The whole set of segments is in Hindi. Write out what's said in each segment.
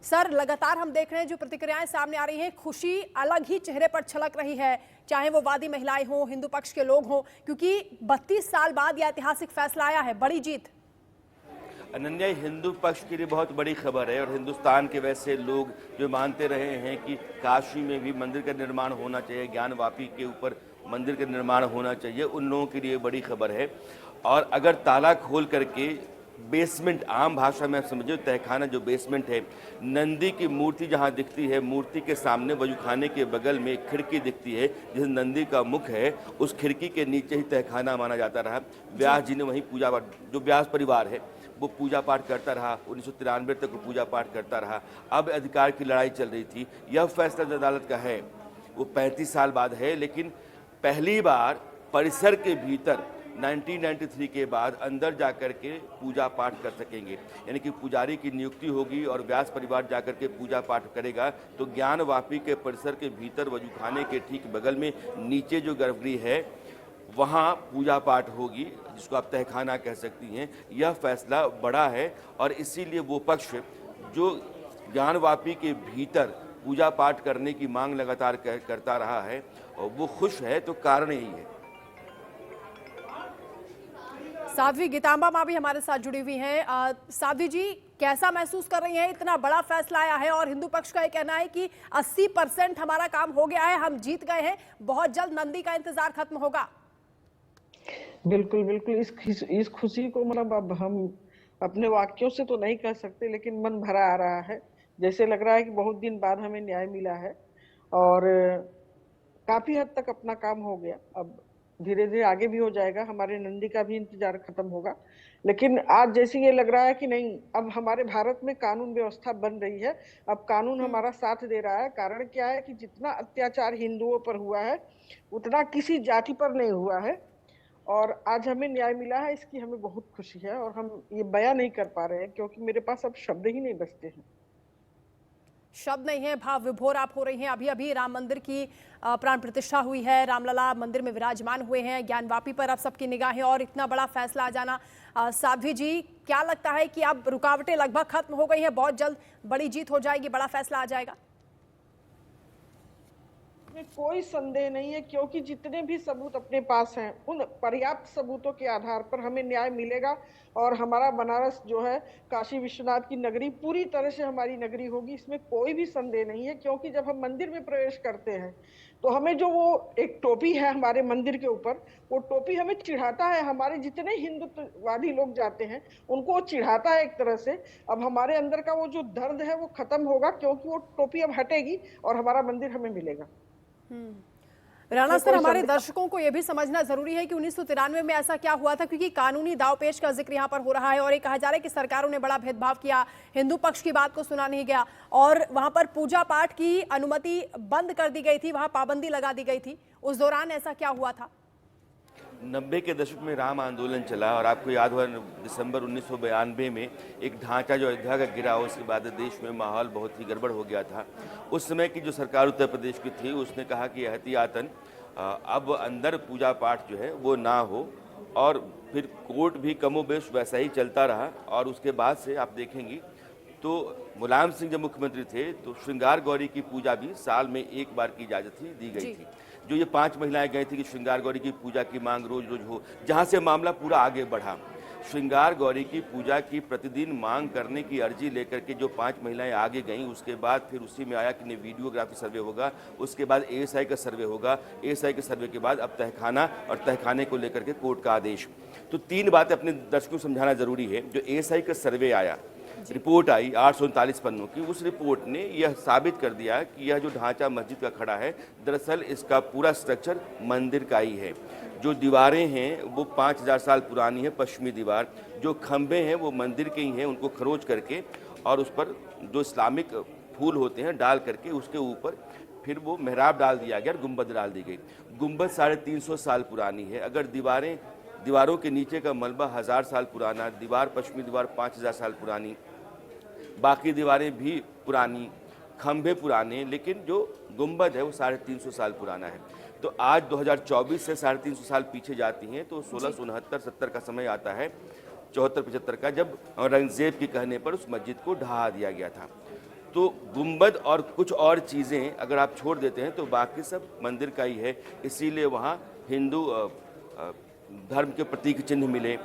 सर, लगातार हम देख रहे हैं जो प्रतिक्रियाएं सामने आ रही हैं, खुशी अलग ही चेहरे पर छलक रही है, चाहे वो वादी महिलाएं हों, हिंदू पक्ष के लोग हों, क्योंकि 32 साल बाद यह ऐतिहासिक फैसला आया है, बड़ी जीत। अनन्या, हिंदू पक्ष के लिए बहुत बड़ी खबर है और हिंदुस्तान के वैसे लोग जो मानते रहे हैं कि काशी में भी मंदिर का निर्माण होना चाहिए, ज्ञानवापी के ऊपर मंदिर का निर्माण होना चाहिए, उन लोगों के लिए बड़ी खबर है। और अगर ताला खोल करके बेसमेंट, आम भाषा में समझो तहखाना जो बेसमेंट है, नंदी की मूर्ति जहाँ दिखती है, मूर्ति के सामने वजूखाने के बगल में एक खिड़की दिखती है जिस नंदी का मुख है, उस खिड़की के नीचे ही तहखाना माना जाता रहा। व्यास जी ने वहीं पूजा पाठ, जो व्यास परिवार है वो पूजा पाठ करता रहा, 1993 तक वो पूजा पाठ करता रहा। अब अधिकार की लड़ाई चल रही थी। यह फैसला जो अदालत का है वो 35 साल बाद है, लेकिन पहली बार परिसर के भीतर 1993 के बाद अंदर जाकर के पूजा पाठ कर सकेंगे, यानी कि पुजारी की नियुक्ति होगी और व्यास परिवार जाकर के पूजा पाठ करेगा। तो ज्ञानवापी के परिसर के भीतर वजूखाने के ठीक बगल में नीचे जो गर्भगृह है वहाँ पूजा पाठ होगी, जिसको आप तहखाना कह सकती हैं। यह फैसला बड़ा है और इसीलिए वो पक्ष जो ज्ञानवापी के भीतर पूजा पाठ करने की मांग लगातार करता रहा है और वो खुश है, तो कारण यही है। साध्वी गीतांबा माँ भी हमारे साथ जुड़ी हुई हैं। साध्वी जी, कैसा महसूस कर रही हैं? इतना बड़ा फैसला आया है और हिंदू पक्ष का ये कहना है कि 80% हमारा काम हो गया है, हम जीत गए हैं, बहुत जल्द नंदी का इंतजार खत्म होगा। बिल्कुल बिल्कुल, इस खुशी को मतलब अब हम अपने वाक्यों से तो नहीं कह सकते, लेकिन मन भरा आ रहा है। जैसे लग रहा है कि बहुत दिन बाद हमें न्याय मिला है और काफी हद तक अपना काम हो गया। अब धीरे धीरे आगे भी हो जाएगा, हमारे नंदी का भी इंतजार खत्म होगा। लेकिन आज जैसे ये लग रहा है कि नहीं, अब हमारे भारत में कानून व्यवस्था बन रही है, अब कानून हमारा साथ दे रहा है। कारण क्या है कि जितना अत्याचार हिंदुओं पर हुआ है उतना किसी जाति पर नहीं हुआ है और आज हमें न्याय मिला है, इसकी हमें बहुत खुशी है और हम ये बयां नहीं कर पा रहे हैं क्योंकि मेरे पास अब शब्द ही नहीं बचते हैं। शब्द नहीं है, भाव विभोर आप हो रही हैं। अभी अभी राम मंदिर की प्राण प्रतिष्ठा हुई है, रामलला मंदिर में विराजमान हुए हैं, ज्ञानवापी पर अब सबकी निगाहें और इतना बड़ा फैसला आ जाना। साध्वी जी, क्या लगता है कि अब रुकावटें लगभग खत्म हो गई हैं, बहुत जल्द बड़ी जीत हो जाएगी, बड़ा फैसला आ जाएगा? कोई संदेह नहीं है क्योंकि जितने भी सबूत अपने पास हैं उन पर्याप्त सबूतों के आधार पर हमें न्याय मिलेगा और हमारा बनारस जो है काशी विश्वनाथ की नगरी पूरी तरह से हमारी नगरी होगी, इसमें कोई भी संदेह नहीं है। क्योंकि जब हम मंदिर में प्रवेश करते हैं तो हमें जो वो एक टोपी है हमारे मंदिर के ऊपर, वो टोपी हमें चिढ़ाता है, हमारे जितने हिंदुत्ववादी लोग जाते हैं उनको वो चिढ़ाता है एक तरह से। अब हमारे अंदर का वो जो दर्द है वो खत्म होगा क्योंकि वो टोपी अब हटेगी और हमारा मंदिर हमें मिलेगा। राणा सर, हमारे दर्शकों को यह भी समझना जरूरी है कि 1993 में ऐसा क्या हुआ था, क्योंकि कानूनी दावपेच का जिक्र यहाँ पर हो रहा है और ये कहा जा रहा है कि सरकारों ने बड़ा भेदभाव किया, हिंदू पक्ष की बात को सुना नहीं गया और वहां पर पूजा पाठ की अनुमति बंद कर दी गई थी, वहां पाबंदी लगा दी गई थी। उस दौरान ऐसा क्या हुआ था? 90 के दशक में राम आंदोलन चला और आपको याद हुआ दिसंबर 1992 में एक ढांचा जो अयोध्या का गिरा, उसके बाद देश में माहौल बहुत ही गड़बड़ हो गया था। उस समय की जो सरकार उत्तर प्रदेश की थी उसने कहा कि एहतियातन अब अंदर पूजा पाठ जो है वो ना हो और फिर कोर्ट भी कमोबेश वैसा ही चलता रहा। और उसके बाद से आप देखेंगी तो मुलायम सिंह जब मुख्यमंत्री थे तो श्रृंगार गौरी की पूजा भी साल में एक बार की इजाज़त ही दी गई थी। जो ये 5 महिलाएं गई थी कि श्रृंगार गौरी की पूजा की मांग रोज रोज हो, जहां से मामला पूरा आगे बढ़ा। श्रृंगार गौरी की पूजा की प्रतिदिन मांग करने की अर्जी लेकर के जो 5 महिलाएं आगे गईं, उसके बाद फिर उसी में आया कि वीडियोग्राफी सर्वे होगा, उसके बाद एएसआई का सर्वे होगा, एएसआई के सर्वे के बाद अब तहखाना और तहखाने को लेकर के कोर्ट का आदेश। तो 3 बातें अपने दर्शकों को समझाना जरूरी है। जो एएसआई का सर्वे आया, रिपोर्ट आई 839 पन्नों की, उस रिपोर्ट ने यह साबित कर दिया कि यह जो ढांचा मस्जिद का खड़ा है दरअसल इसका पूरा स्ट्रक्चर मंदिर का ही है। जो दीवारें हैं वो 5000 साल पुरानी है, पश्चिमी दीवार। जो खंभे हैं वो मंदिर के ही हैं, उनको खरोच करके और उस पर जो इस्लामिक फूल होते हैं डाल करके उसके ऊपर फिर वो मेहराब डाल दिया गया और गुंबद डाल दी गई। गुंबद 350 साल पुरानी है। अगर दीवारों के नीचे का मलबा 1000 साल पुराना, दीवार पश्चिमी दीवार 5000 साल पुरानी, बाकी दीवारें भी पुरानी, खंभे पुराने, लेकिन जो गुंबद है वो 350 साल पुराना है। तो आज 2024 से 350 साल पीछे जाती हैं तो 1669-70 का समय आता है, 74-75 का, जब औरंगजेब के कहने पर उस मस्जिद को ढहा दिया गया था। तो गुंबद और कुछ और चीज़ें अगर आप छोड़ देते हैं तो बाकी सब मंदिर का ही है। इसीलिए वहाँ हिंदू धर्म के प्रतीक चिन्ह मिले,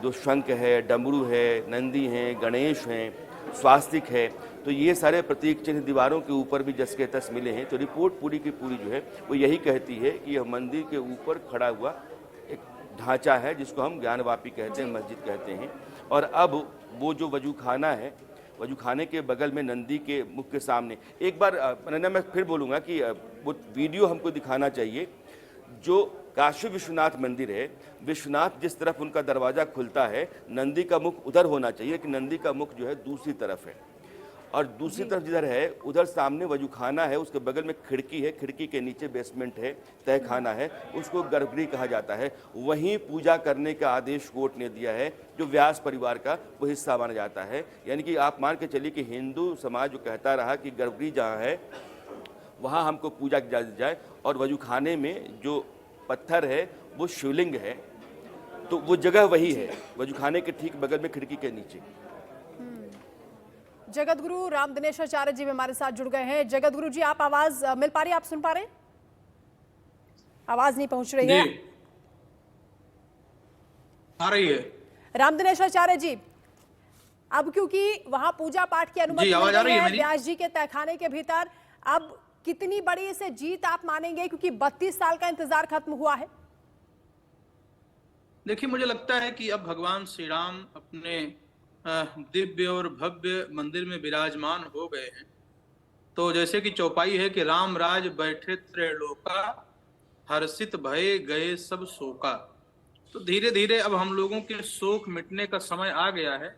जो शंख है, डमरू है, नंदी हैं, गणेश हैं, स्वास्तिक है, तो ये सारे प्रतीक चिन्ह दीवारों के ऊपर भी जस के तस मिले हैं। तो रिपोर्ट पूरी की पूरी जो है वो यही कहती है कि यह मंदिर के ऊपर खड़ा हुआ एक ढांचा है जिसको हम ज्ञानवापी कहते हैं, मस्जिद कहते हैं। और अब वो जो वजू खाना है, वजू खाने के बगल में नंदी के मुख के सामने एक बार मैं फिर बोलूँगा कि वो वीडियो हमको दिखाना चाहिए। जो काशी विश्वनाथ मंदिर है, विश्वनाथ जिस तरफ उनका दरवाज़ा खुलता है, नंदी का मुख उधर होना चाहिए कि नंदी का मुख जो है दूसरी तरफ है। और दूसरी तरफ जिधर है उधर सामने वजूखाना है, उसके बगल में खिड़की है, खिड़की के नीचे बेसमेंट है, तहखाना है, उसको गर्भगृह कहा जाता है। वहीं पूजा करने का आदेश कोर्ट ने दिया है, जो व्यास परिवार का वो हिस्सा माना जाता है। यानी कि आप मान के चलिए कि हिंदू समाज जो कहता रहा कि गर्भगृह जहाँ है वहाँ हमको पूजा की इजाज़त जाए, और वजूखाने में जो पत्थर है वो शिवलिंग है, तो वो जगह वही है, वजूखाने के ठीक बगल में खिड़की के नीचे। जगत गुरु राम दिनेशाचार्य जी भी हमारे साथ जुड़ गए हैं। जगत गुरु जी, आप आवाज मिल पा रही है, आप सुन पा रहे हैं? आवाज नहीं पहुंच रही है। आ रही है राम दिनेशाचार्य जी, अब क्योंकि वहां पूजा पाठ की अनुमति आवाज आ रही है व्यास जी के तहखाने के भीतर, अब कितनी बड़ी इसे जीत आप मानेंगे, क्योंकि 32 साल का इंतजार खत्म हुआ है? देखिए, मुझे लगता है कि अब भगवान श्री राम अपने दिव्य और भव्य मंदिर में विराजमान हो गए हैं। तो जैसे कि चौपाई है कि राम राज बैठे त्रैलोका, हर्षित भये गए सब शोका। तो धीरे धीरे अब हम लोगों के शोक मिटने का समय आ गया है।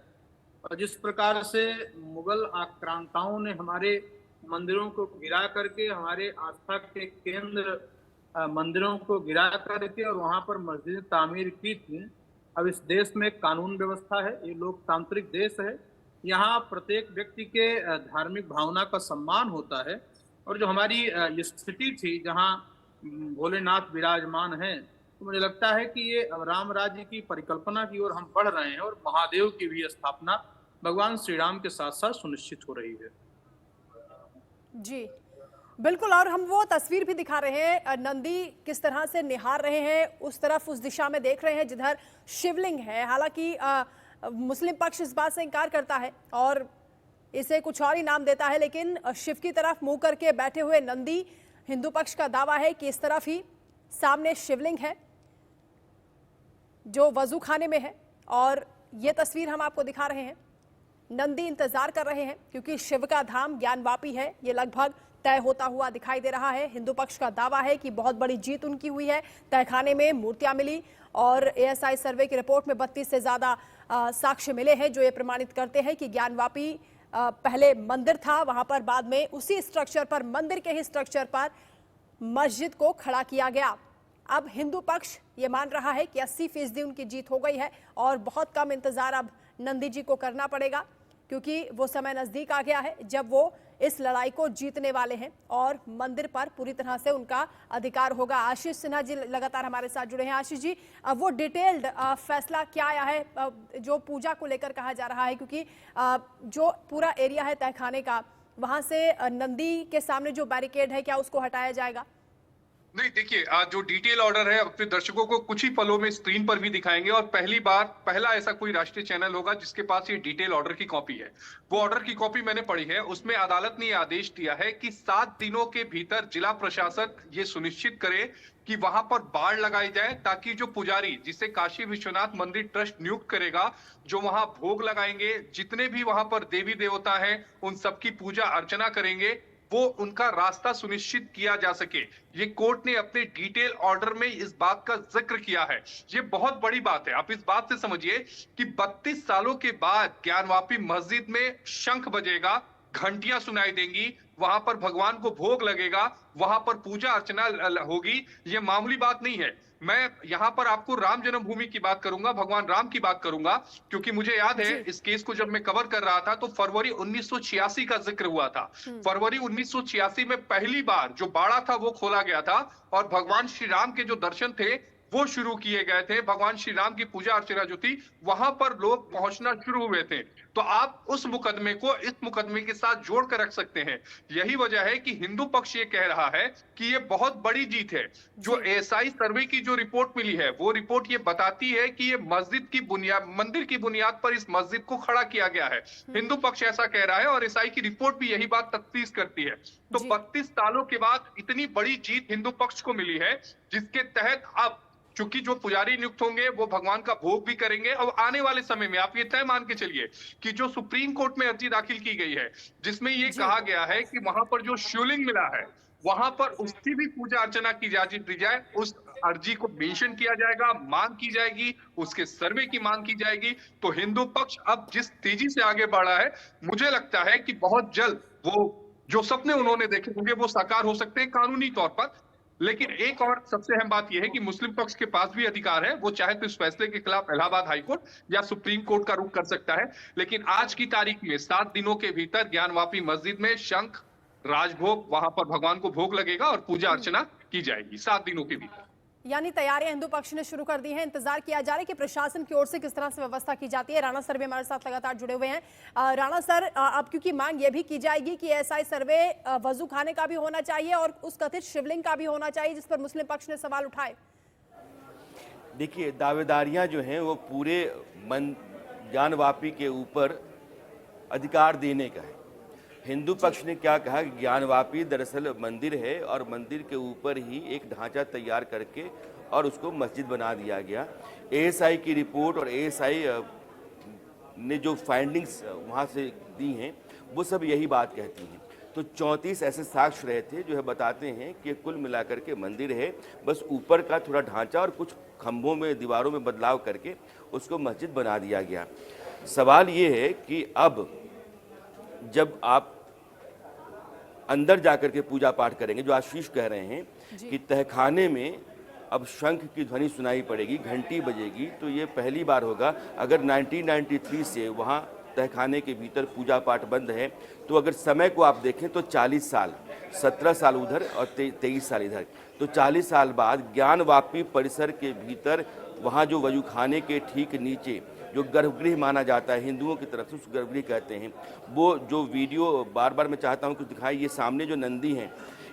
और जिस प्रकार से मुगल आक्रांताओं ने हमारे मंदिरों को गिरा करके, हमारे आस्था के केंद्र मंदिरों को गिरा करके और वहां पर मस्जिद तामीर की थी, अब इस देश में कानून व्यवस्था है, ये लोकतांत्रिक देश है, यहाँ प्रत्येक व्यक्ति के धार्मिक भावना का सम्मान होता है। और जो हमारी स्थिति थी जहाँ भोलेनाथ विराजमान हैं, तो मुझे लगता है कि ये अब राम राज्य की परिकल्पना की ओर हम बढ़ रहे हैं और महादेव की भी स्थापना भगवान श्री राम के साथ साथ सुनिश्चित हो रही है। जी बिल्कुल, और हम वो तस्वीर भी दिखा रहे हैं, नंदी किस तरह से निहार रहे हैं, उस तरफ उस दिशा में देख रहे हैं जिधर शिवलिंग है। हालांकि मुस्लिम पक्ष इस बात से इनकार करता है और इसे कुछ और ही नाम देता है, लेकिन शिव की तरफ मुंह करके बैठे हुए नंदी, हिंदू पक्ष का दावा है कि इस तरफ ही सामने शिवलिंग है जो वजू खाने में है। और ये तस्वीर हम आपको दिखा रहे हैं। नंदी इंतजार कर रहे हैं क्योंकि शिव का धाम ज्ञानवापी है, ये लगभग तय होता हुआ दिखाई दे रहा है। हिंदू पक्ष का दावा है कि बहुत बड़ी जीत उनकी हुई है, तहखाने में मूर्तियां मिली और एएसआई सर्वे की रिपोर्ट में 32 से ज्यादा साक्ष्य मिले हैं जो ये प्रमाणित करते हैं कि ज्ञानवापी पहले मंदिर था, वहां पर बाद में उसी स्ट्रक्चर पर, मंदिर के ही स्ट्रक्चर पर मस्जिद को खड़ा किया गया। अब हिंदू पक्ष ये मान रहा है कि 80% उनकी जीत हो गई है और बहुत कम इंतजार अब नंदी जी को करना पड़ेगा, क्योंकि वो समय नजदीक आ गया है जब वो इस लड़ाई को जीतने वाले हैं और मंदिर पर पूरी तरह से उनका अधिकार होगा। आशीष सिन्हा जी लगातार हमारे साथ जुड़े हैं। आशीष जी, अब वो डिटेल्ड फैसला क्या आया है जो पूजा को लेकर कहा जा रहा है, क्योंकि जो पूरा एरिया है तहखाने का, वहां से नंदी के सामने जो बैरिकेड है, क्या उसको हटाया जाएगा? नहीं, देखिए, आज जो डिटेल ऑर्डर है अपने दर्शकों को कुछ ही पलों में स्क्रीन पर भी दिखाएंगे और पहला ऐसा कोई राष्ट्रीय चैनल होगा जिसके पास ये डिटेल ऑर्डर की कॉपी है। वो ऑर्डर की कॉपी मैंने पढ़ी है, उसमें अदालत ने ये आदेश दिया है कि 7 दिनों के भीतर जिला प्रशासक ये सुनिश्चित करे कि वहां पर बाड़ लगाई जाए, ताकि जो पुजारी जिसे काशी विश्वनाथ मंदिर ट्रस्ट नियुक्त करेगा, जो वहां भोग लगाएंगे, जितने भी वहां पर देवी देवता हैं उन सबकी पूजा अर्चना करेंगे, वो उनका रास्ता सुनिश्चित किया जा सके। ये कोर्ट ने अपने डिटेल ऑर्डर में इस बात का जिक्र किया है। ये बहुत बड़ी बात है। आप इस बात से समझिए कि 32 सालों के बाद ज्ञानवापी मस्जिद में शंख बजेगा, घंटियां सुनाई देंगी, वहां पर भगवान को भोग लगेगा, वहां पर पूजा अर्चना होगी। ये मामूली बात नहीं है। मैं यहाँ पर आपको राम जन्मभूमि की बात करूंगा, भगवान राम की बात करूंगा, क्योंकि मुझे याद है इस केस को जब मैं कवर कर रहा था तो फरवरी 1986 का जिक्र हुआ था। फरवरी 1986 में पहली बार जो बाड़ा था वो खोला गया था और भगवान श्री राम के जो दर्शन थे वो शुरू किए गए थे। भगवान श्री राम की पूजा अर्चना जो थी वहां पर लोग पहुंचना शुरू हुए थे। तो आप उस मुकदमे को इस मुकदमे के साथ जोड़ कर रख सकते हैं। यही वजह है कि हिंदू पक्ष ये कह रहा है कि ये बहुत बड़ी जीत है। जो एएसआई सर्वे की जो रिपोर्ट मिली है वो रिपोर्ट ये बताती है कि ये मस्जिद की बुनियाद, मंदिर की बुनियाद पर इस मस्जिद को खड़ा किया गया है। हिंदू पक्ष ऐसा कह रहा है और एएसआई की रिपोर्ट भी यही बात तफ्तीश करती है। तो 32 सालों के बाद इतनी बड़ी जीत हिंदू पक्ष को मिली है, जिसके तहत अब चूंकि जो पुजारी नियुक्त होंगे वो भगवान का भोग भी करेंगे। और आने वाले समय में आप ये तय मान के चलिए कि जो सुप्रीम कोर्ट में अर्जी दाखिल की गई है जिसमें ये कहा गया है कि वहां पर जो शिवलिंग मिला है वहां पर उसकी भी पूजा अर्चना की दी जाए, उस अर्जी को मेंशन किया जाएगा, मांग की जाएगी, उसके सर्वे की मांग की जाएगी। तो हिंदू पक्ष अब जिस तेजी से आगे बढ़ा है, मुझे लगता है कि बहुत जल्द वो जो सपने उन्होंने देखे होंगे वो साकार हो सकते हैं कानूनी तौर पर। लेकिन एक और सबसे अहम बात यह है कि मुस्लिम पक्ष के पास भी अधिकार है, वो चाहे तो इस फैसले के खिलाफ इलाहाबाद हाईकोर्ट या सुप्रीम कोर्ट का रुख कर सकता है। लेकिन आज की तारीख में 7 दिनों के भीतर ज्ञानवापी मस्जिद में शंख राजभोग, वहां पर भगवान को भोग लगेगा और पूजा अर्चना की जाएगी 7 दिनों के भीतर। यानी तैयारियां हिंदू पक्ष ने शुरू कर दी है। इंतजार किया जा रहा है कि प्रशासन की ओर से किस तरह से व्यवस्था की जाती है। राणा सर भी हमारे साथ लगातार जुड़े हुए हैं। राणा सर, अब क्योंकि मांग ये भी की जाएगी कि एएसआई सर्वे वजू खाने का भी होना चाहिए और उस कथित शिवलिंग का भी होना चाहिए, जिस पर मुस्लिम पक्ष ने सवाल उठाए। देखिए, दावेदारियां जो हैं वो पूरे ज्ञानवापी के ऊपर अधिकार देने का है। हिंदू पक्ष ने क्या कहा कि ज्ञानवापी दरअसल मंदिर है और मंदिर के ऊपर ही एक ढांचा तैयार करके और उसको मस्जिद बना दिया गया। एएसआई की रिपोर्ट और एएसआई ने जो फाइंडिंग्स वहाँ से दी हैं वो सब यही बात कहती हैं। तो 34 ऐसे साक्ष्य रहे थे जो है बताते हैं कि कुल मिलाकर के मंदिर है, बस ऊपर का थोड़ा ढांचा और कुछ खंभों में दीवारों में बदलाव करके उसको मस्जिद बना दिया गया। सवाल ये है कि अब जब आप अंदर जाकर के पूजा पाठ करेंगे, जो आशीष कह रहे हैं कि तहखाने में अब शंख की ध्वनि सुनाई पड़ेगी, घंटी बजेगी, तो ये पहली बार होगा। अगर 1993 से वहाँ तहखाने के भीतर पूजा पाठ बंद है, तो अगर समय को आप देखें तो 40 साल, 17 साल उधर और 23 साल इधर, तो 40 साल बाद ज्ञानवापी परिसर के भीतर वहाँ जो वजूखाने के ठीक नीचे जो गर्भगृह माना जाता है, हिंदुओं की तरफ से उस गर्भगृह कहते हैं, वो जो वीडियो बार बार मैं चाहता हूँ कि दिखाई, ये सामने जो नंदी हैं,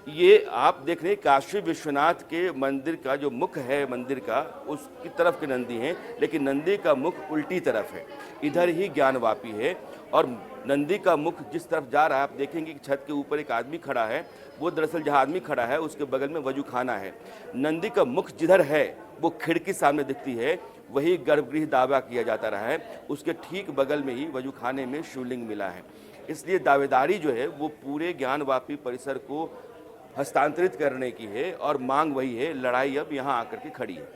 ये आप देख रहे हैं काशी विश्वनाथ के मंदिर का जो मुख है मंदिर का, उसकी तरफ के नंदी हैं, लेकिन नंदी का मुख उल्टी तरफ है, इधर ही ज्ञानवापी है। और नंदी का मुख जिस तरफ जा रहा है, आप देखेंगे कि छत के ऊपर एक आदमी खड़ा है, वो दरअसल जहाँ आदमी खड़ा है उसके बगल में वजूखाना है। नंदी का मुख जिधर है वो खिड़की सामने दिखती है, वही गर्भगृह दावा किया जाता रहा है, उसके ठीक बगल में ही वजूखाने में शिवलिंग मिला है। इसलिए दावेदारी जो है वो पूरे ज्ञानवापी परिसर को हस्तांतरित करने की है और मांग वही है, लड़ाई अब यहाँ आकर के खड़ी है।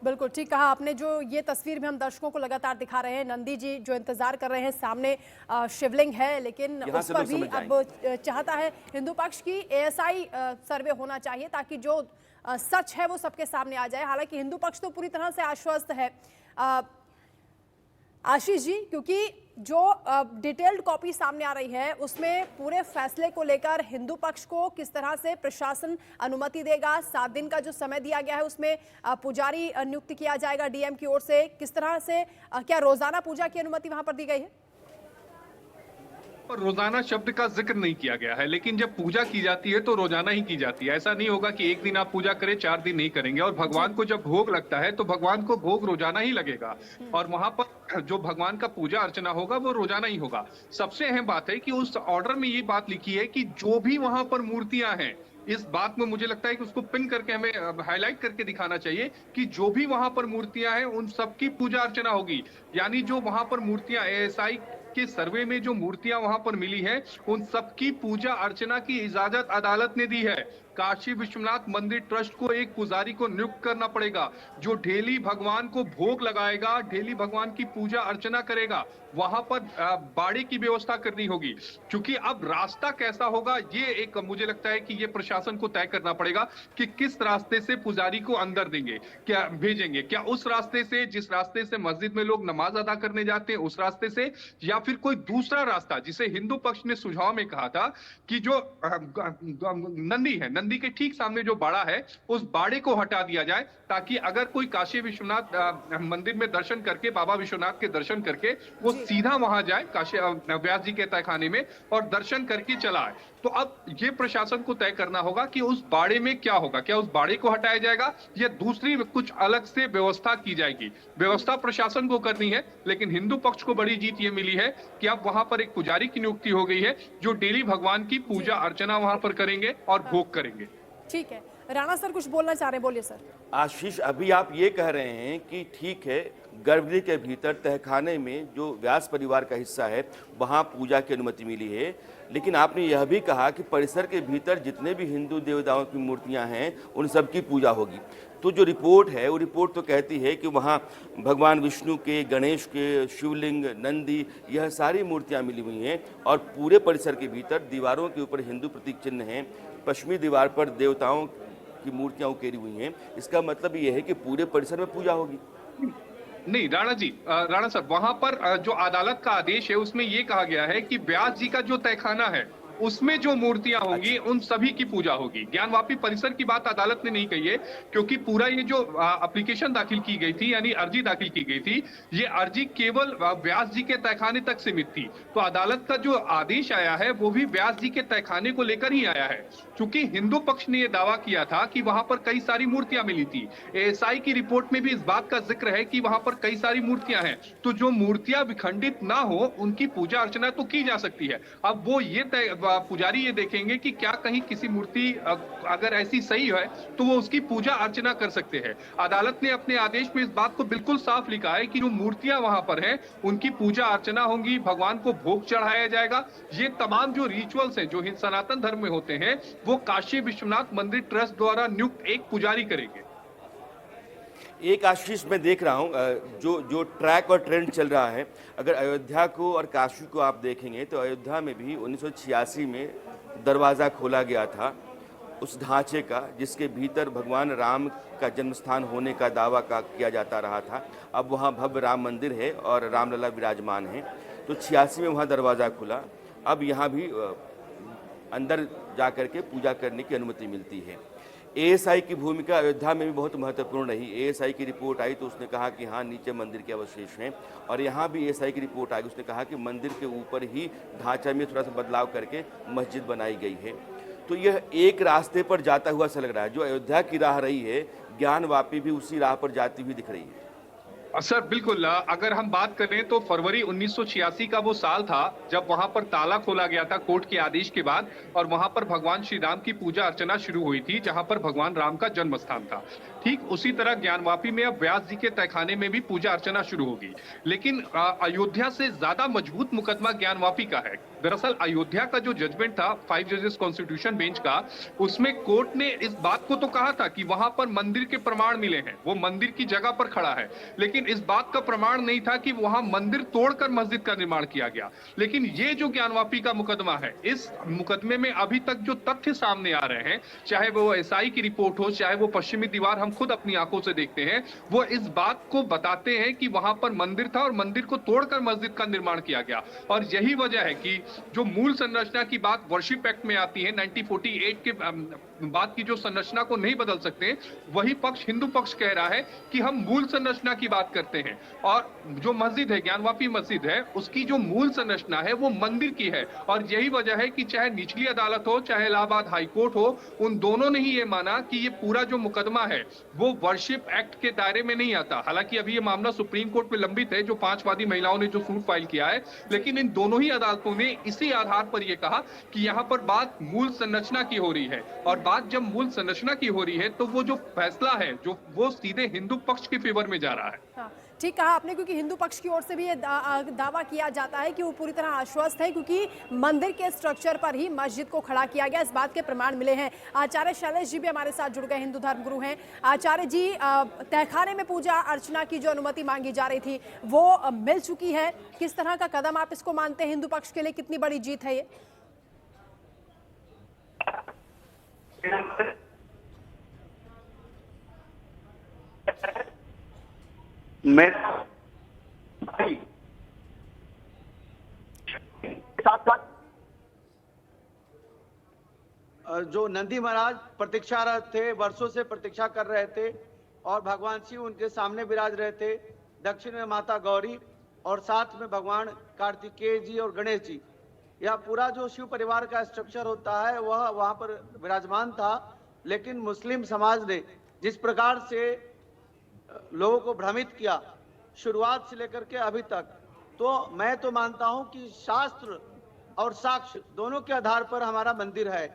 बिल्कुल ठीक कहा आपने। जो ये तस्वीर भी हम दर्शकों को लगातार दिखा रहे हैं, नंदी जी जो इंतजार कर रहे हैं, सामने शिवलिंग है, लेकिन उस पर भी अब चाहता है हिंदू पक्ष की एएसआई सर्वे होना चाहिए ताकि जो सच है वो सबके सामने आ जाए। हालांकि हिंदू पक्ष तो पूरी तरह से आश्वस्त है आशीष जी, क्योंकि जो डिटेल्ड कॉपी सामने आ रही है उसमें पूरे फैसले को लेकर हिंदू पक्ष को किस तरह से प्रशासन अनुमति देगा, 7 दिन का जो समय दिया गया है उसमें पुजारी नियुक्त किया जाएगा डीएम की ओर से, किस तरह से क्या रोजाना पूजा की अनुमति वहां पर दी गई है? और रोजाना शब्द का जिक्र नहीं किया गया है, लेकिन जब पूजा की जाती है तो रोजाना ही की जाती है। ऐसा नहीं होगा कि एक दिन आप पूजा करें 4 दिन नहीं करेंगे। और भगवान को जब भोग लगता है तो भगवान को भोग रोजाना ही लगेगा और वहां पर जो भगवान का पूजा अर्चना होगा वो रोजाना ही होगा। सबसे अहम बात है कि उस ऑर्डर में ये बात लिखी है कि जो भी वहां पर मूर्तियां हैं, इस बात में मुझे लगता है कि उसको पिन करके हमें हाईलाइट करके दिखाना चाहिए कि जो भी वहां पर मूर्तियां हैं उन सबकी पूजा अर्चना होगी। यानी जो वहां पर मूर्तियां एएसआई के सर्वे में जो मूर्तियां वहां पर मिली है उन सबकी पूजा अर्चना की इजाजत अदालत ने दी है। काशी विश्वनाथ मंदिर ट्रस्ट को एक पुजारी को नियुक्त करना पड़ेगा जो डेली भगवान को भोग लगाएगा, डेली भगवान की पूजा अर्चना करेगा। वहां पर बाड़े की व्यवस्था करनी होगी। क्योंकि अब रास्ता कैसा होगा ये एक मुझे लगता है कि ये प्रशासन को तय करना पड़ेगा कि किस रास्ते से पुजारी को अंदर देंगे, क्या भेजेंगे, क्या उस रास्ते से जिस रास्ते से मस्जिद में लोग नमाज अदा करने जाते हैं उस रास्ते से, या फिर कोई दूसरा रास्ता जिसे हिंदू पक्ष ने सुझाव में कहा था कि जो नंदी है, नंदी के ठीक सामने जो बाड़ा है उस बाड़े को हटा दिया जाए, ताकि अगर कोई काशी विश्वनाथ मंदिर में दर्शन करके, बाबा विश्वनाथ के दर्शन करके वो सीधा वहां जाए काशी व्यास जी के तहखाने में और दर्शन करके चला आए। तो अब ये प्रशासन को तय करना होगा कि उस बाड़े में क्या होगा, क्या उस बाड़े को हटाया जाएगा या दूसरी कुछ अलग से व्यवस्था की जाएगी। व्यवस्था प्रशासन को करनी है, लेकिन हिंदू पक्ष को बड़ी जीत ये मिली है कि अब वहां पर एक पुजारी की नियुक्ति हो गई है जो डेली भगवान की पूजा अर्चना वहां पर करेंगे और भोग करेंगे। ठीक है, राणा सर कुछ बोलना चाह रहे हैं, बोलिए सर। आशीष, अभी आप ये कह रहे हैं कि ठीक है, गर्भगृह के भीतर तहखाने में जो व्यास परिवार का हिस्सा है वहाँ पूजा की अनुमति मिली है, लेकिन आपने यह भी कहा कि परिसर के भीतर जितने भी हिंदू देवताओं की मूर्तियाँ हैं उन सब की पूजा होगी। तो जो रिपोर्ट है वो रिपोर्ट तो कहती है कि वहाँ भगवान विष्णु के, गणेश के, शिवलिंग, नंदी, यह सारी मूर्तियाँ मिली हुई हैं और पूरे परिसर के भीतर दीवारों के ऊपर हिंदू प्रतीक चिन्ह हैं, पश्चिमी दीवार पर देवताओं की मूर्तियां उकेरी हुई हैं। इसका मतलब ये है कि पूरे परिसर में पूजा होगी। नहीं राणा सर, वहां पर जो अदालत का आदेश है उसमें यह कहा गया है कि व्यास जी का जो तहखाना है उसमें जो मूर्तियां होंगी उन सभी की पूजा होगी। ज्ञानवापी परिसर की बात अदालत ने नहीं कही है, क्योंकि पूरा ये जो एप्लीकेशन दाखिल की गई थी, यानी अर्जी दाखिल की गई थी, ये अर्जी केवल व्यास जी के तहखाने तक सीमित थी। तो अदालत का जो आदेश आया है वो भी व्यास जी के तहखाने को लेकर ही आया है, क्योंकि हिंदू पक्ष ने यह दावा किया था कि वहां पर कई सारी मूर्तियां मिली थी। एएसआई की रिपोर्ट में भी इस बात का जिक्र है कि वहां पर कई सारी मूर्तियां हैं, तो जो मूर्तियां विखंडित ना हो उनकी पूजा अर्चना तो की जा सकती है। अब वो ये पुजारी ये देखेंगे कि क्या कहीं किसी मूर्ति अगर ऐसी सही है तो वो उसकी पूजा अर्चना कर सकते हैं। अदालत ने अपने आदेश में इस बात को बिल्कुल साफ लिखा है कि जो मूर्तियां वहां पर हैं उनकी पूजा अर्चना होंगी, भगवान को भोग चढ़ाया जाएगा। ये तमाम जो रिचुअल्स हैं जो सनातन धर्म में होते हैं वो काशी विश्वनाथ मंदिर ट्रस्ट द्वारा नियुक्त एक पुजारी करेंगे। एक आशीष मैं देख रहा हूँ जो ट्रैक और ट्रेंड चल रहा है, अगर अयोध्या को और काशी को आप देखेंगे तो अयोध्या में भी 1986 में दरवाज़ा खोला गया था उस ढांचे का जिसके भीतर भगवान राम का जन्मस्थान होने का दावा किया जाता रहा था। अब वहाँ भव्य राम मंदिर है और रामलला विराजमान है। तो 86 में वहाँ दरवाज़ा खुला, अब यहाँ भी अंदर जा कर के पूजा करने की अनुमति मिलती है। एएसआई की भूमिका अयोध्या में भी बहुत महत्वपूर्ण रही। एएसआई की रिपोर्ट आई तो उसने कहा कि हाँ नीचे मंदिर के अवशेष हैं, और यहाँ भी एएसआई की रिपोर्ट आई, उसने कहा कि मंदिर के ऊपर ही ढांचा में थोड़ा सा बदलाव करके मस्जिद बनाई गई है। तो यह एक रास्ते पर जाता हुआ सा लग रहा है। जो अयोध्या की राह रही है, ज्ञानवापी भी उसी राह पर जाती हुई दिख रही है। सर बिल्कुल, अगर हम बात करें तो फरवरी 1986 का वो साल था जब वहां पर ताला खोला गया था कोर्ट के आदेश के बाद, और वहां पर भगवान श्री राम की पूजा अर्चना शुरू हुई थी जहां पर भगवान राम का जन्म स्थान था। ठीक उसी तरह ज्ञानवापी में अब व्यास जी के तहखाने में भी पूजा अर्चना शुरू होगी, लेकिन अयोध्या से ज्यादा मजबूत मुकदमा ज्ञानवापी का है। दरअसल अयोध्या का जो जजमेंट था 5 जजेस कॉन्स्टिट्यूशन बेंच का, उसमें कोर्ट ने इस बात को तो कहा था कि वहां पर मंदिर के प्रमाण मिले हैं, वो मंदिर की जगह पर खड़ा है, लेकिन इस बात का प्रमाण नहीं था कि वहां मंदिर तोड़कर मस्जिद का निर्माण किया गया। लेकिन ये जो ज्ञानवापी का मुकदमा है, इस मुकदमे में अभी तक जो तथ्य सामने आ रहे हैं, चाहे वो एएसआई की रिपोर्ट हो, चाहे वो पश्चिमी दीवार हम खुद अपनी आंखों से देखते हैं, वो इस बात को बताते हैं कि वहां पर मंदिर था और मंदिर को तोड़कर मस्जिद का निर्माण किया गया। और यही वजह है कि जो मूल संरचना की बात वर्शिप एक्ट में आती है, 1948 के बाद की जो संरचना को नहीं बदल सकते, वही पक्ष हिंदू पक्ष कह रहा है कि हम मूल संरचना की बात करते हैं। और जो मस्जिद है, ज्ञानवापी मस्जिद है, उसकी जो मूल संरचना है वो मंदिर की है। और यही वजह है कि चाहे निचली अदालत हो, चाहे इलाहाबाद हाई कोर्ट हो, उन दोनों ने ही ये माना कि ये पूरा जो मुकदमा है वो वर्शिप एक्ट के दायरे में नहीं आता। हालांकि अभी ये मामला सुप्रीम कोर्ट में लंबित है, जो 5 वादी महिलाओं ने जो सूट फाइल किया है, लेकिन इन दोनों ही अदालतों ने इसी आधार पर यह कहा कि यहाँ पर बात मूल संरचना की हो रही है। और बात जब मूल संरचना की हो रही है तो वो जो फैसला है जो वो सीधे हिंदू पक्ष के फेवर में जा रहा है। हाँ, ठीक कहा आपने, क्योंकि हिंदू पक्ष की ओर से भी ये दावा किया जाता है कि वो पूरी तरह आश्वस्त है, क्योंकि मंदिर के स्ट्रक्चर पर ही मस्जिद को खड़ा किया गया, इस बात के प्रमाण मिले हैं। आचार्य शैलेश जी भी हमारे साथ जुड़ गए, हिंदू धर्मगुरु हैं। आचार्य जी, तहखाने में पूजा अर्चना की जो अनुमति मांगी जा रही थी वो मिल चुकी है, किस तरह का कदम आप इसको मानते हैं? हिंदू पक्ष के लिए कितनी बड़ी जीत है ये? मैं जो नंदी महाराज प्रतीक्षारत थे, वर्षों से प्रतीक्षा कर रहे थे और भगवान शिव उनके सामने विराज रहे थे। दक्षिण में माता गौरी और साथ में भगवान कार्तिकेय जी और गणेश जी। यह पूरा जो शिव परिवार का स्ट्रक्चर होता है वह वहां पर विराजमान था। लेकिन मुस्लिम समाज ने जिस प्रकार से लोगों को भ्रमित किया शुरुआत से लेकर के अभी तक, तो मैं तो मानता हूं कि शास्त्र और साक्ष्य दोनों के आधार पर हमारा मंदिर है।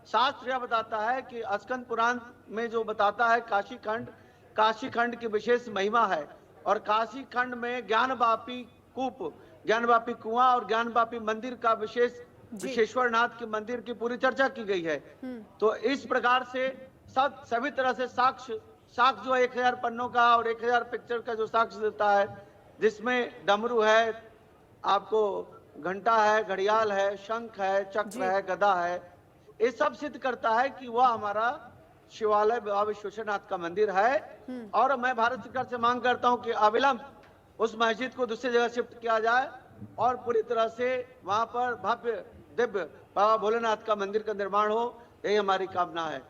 शास्त्र यह बताता है कि स्कंद पुराण में जो बताता है काशी खंड की विशेष महिमा है और काशी खंड में ज्ञानवापी कूप, ज्ञानवापी कुआं और ज्ञानवापी मंदिर का विश्वेश्वर नाथ के मंदिर की पूरी चर्चा की गई है। तो इस प्रकार से सभी तरह से साक्ष्य जो 1000 पन्नों का और 1000 पिक्चर का जो साक्ष्य देता है, जिसमें डमरू है, आपको घंटा है, घड़ियाल है, शंख है, चक्र है, गदा है, ये सब सिद्ध करता है कि वह हमारा शिवालय बाबा विश्वेश्वर नाथ का मंदिर है। और मैं भारत सरकार से मांग करता हूं कि अविलंब उस मस्जिद को दूसरी जगह शिफ्ट किया जाए और पूरी तरह से वहां पर भव्य दिव्य बाबा भोलेनाथ का मंदिर का निर्माण हो, यही हमारी कामना है।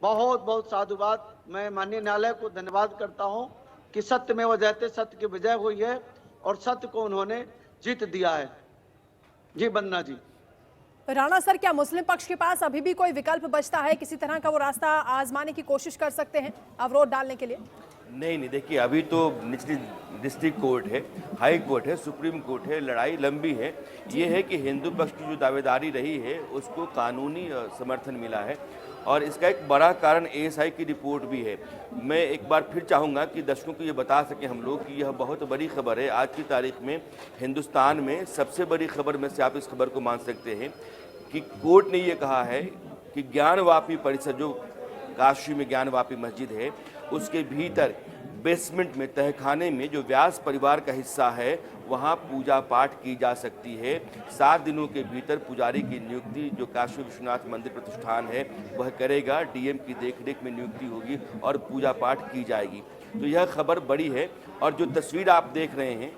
बहुत बहुत साधुवाद। मैं माननीय न्यायालय को धन्यवाद करता हूं कि सत्य में जयते, सत्य की विजय हुई है और सत्य को उन्होंने जीत दिया है। जी वंदना जी। राणा सर, क्या मुस्लिम पक्ष के पास अभी भी कोई विकल्प बचता है? किसी तरह का वो रास्ता आजमाने की कोशिश कर सकते हैं अवरोध डालने के लिए? नहीं, देखिए अभी तो निचली डिस्ट्रिक्ट कोर्ट है, हाई कोर्ट है, सुप्रीम कोर्ट है, लड़ाई लंबी है। ये है कि हिंदू पक्ष की जो दावेदारी रही है उसको कानूनी समर्थन मिला है और इसका एक बड़ा कारण एएसआई की रिपोर्ट भी है। मैं एक बार फिर चाहूँगा कि दर्शकों को ये बता सकें हम लोग कि यह बहुत बड़ी खबर है। आज की तारीख में हिंदुस्तान में सबसे बड़ी खबर में से आप इस खबर को मान सकते हैं कि कोर्ट ने ये कहा है कि ज्ञानवापी परिसर, जो काशी में ज्ञानवापी मस्जिद है, उसके भीतर बेसमेंट में, तहखाने में जो व्यास परिवार का हिस्सा है वहाँ पूजा पाठ की जा सकती है। 7 दिनों के भीतर पुजारी की नियुक्ति जो काशी विश्वनाथ मंदिर प्रतिष्ठान है वह करेगा। डीएम की देखरेख में नियुक्ति होगी और पूजा पाठ की जाएगी। तो यह खबर बड़ी है। और जो तस्वीर आप देख रहे हैं,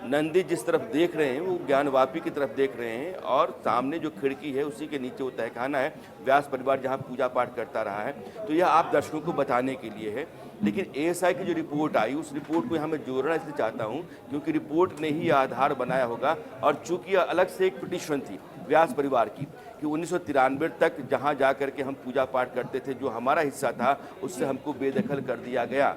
नंदी जिस तरफ देख रहे हैं वो ज्ञानवापी की तरफ देख रहे हैं और सामने जो खिड़की है उसी के नीचे वो तहखाना है, व्यास परिवार जहाँ पूजा पाठ करता रहा है। तो यह आप दर्शकों को बताने के लिए है। लेकिन एएसआई की जो रिपोर्ट आई, उस रिपोर्ट को यहाँ मैं जोड़ना इसलिए चाहता हूँ क्योंकि रिपोर्ट ने ही आधार बनाया होगा। और चूंकि अलग से एक पिटीशन थी व्यास परिवार की कि 1993 तक जहाँ जा कर के हम पूजा पाठ करते थे, जो हमारा हिस्सा था उससे हमको बेदखल कर दिया गया।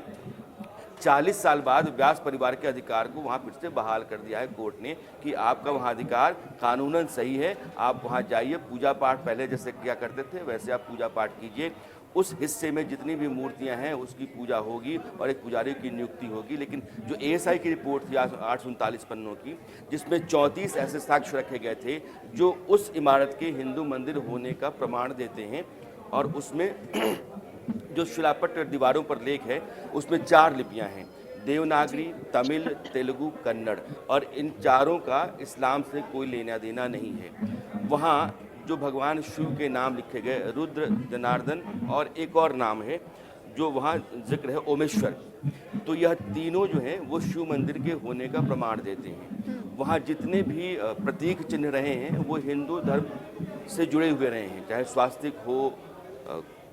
40 साल बाद व्यास परिवार के अधिकार को वहाँ फिर से बहाल कर दिया है कोर्ट ने कि आपका वहाँ अधिकार कानूनन सही है, आप वहाँ जाइए, पूजा पाठ पहले जैसे किया करते थे वैसे आप पूजा पाठ कीजिए। उस हिस्से में जितनी भी मूर्तियां हैं उसकी पूजा होगी और एक पुजारी की नियुक्ति होगी। लेकिन जो एएसआई की रिपोर्ट थी 839 पन्नों की, जिसमें 34 ऐसे साक्ष्य रखे गए थे जो उस इमारत के हिंदू मंदिर होने का प्रमाण देते हैं, और उसमें जो शिलापट दीवारों पर लेख है उसमें 4 लिपियां हैं, देवनागरी, तमिल, तेलुगु, कन्नड़, और इन चारों का इस्लाम से कोई लेना देना नहीं है। वहाँ जो भगवान शिव के नाम लिखे गए, रुद्र, जनार्दन और एक और नाम है जो वहाँ जिक्र है, ओमेश्वर। तो यह तीनों जो हैं वो शिव मंदिर के होने का प्रमाण देते हैं। वहाँ जितने भी प्रतीक चिन्ह रहे हैं वो हिंदू धर्म से जुड़े हुए रहे हैं, चाहे स्वास्तिक हो,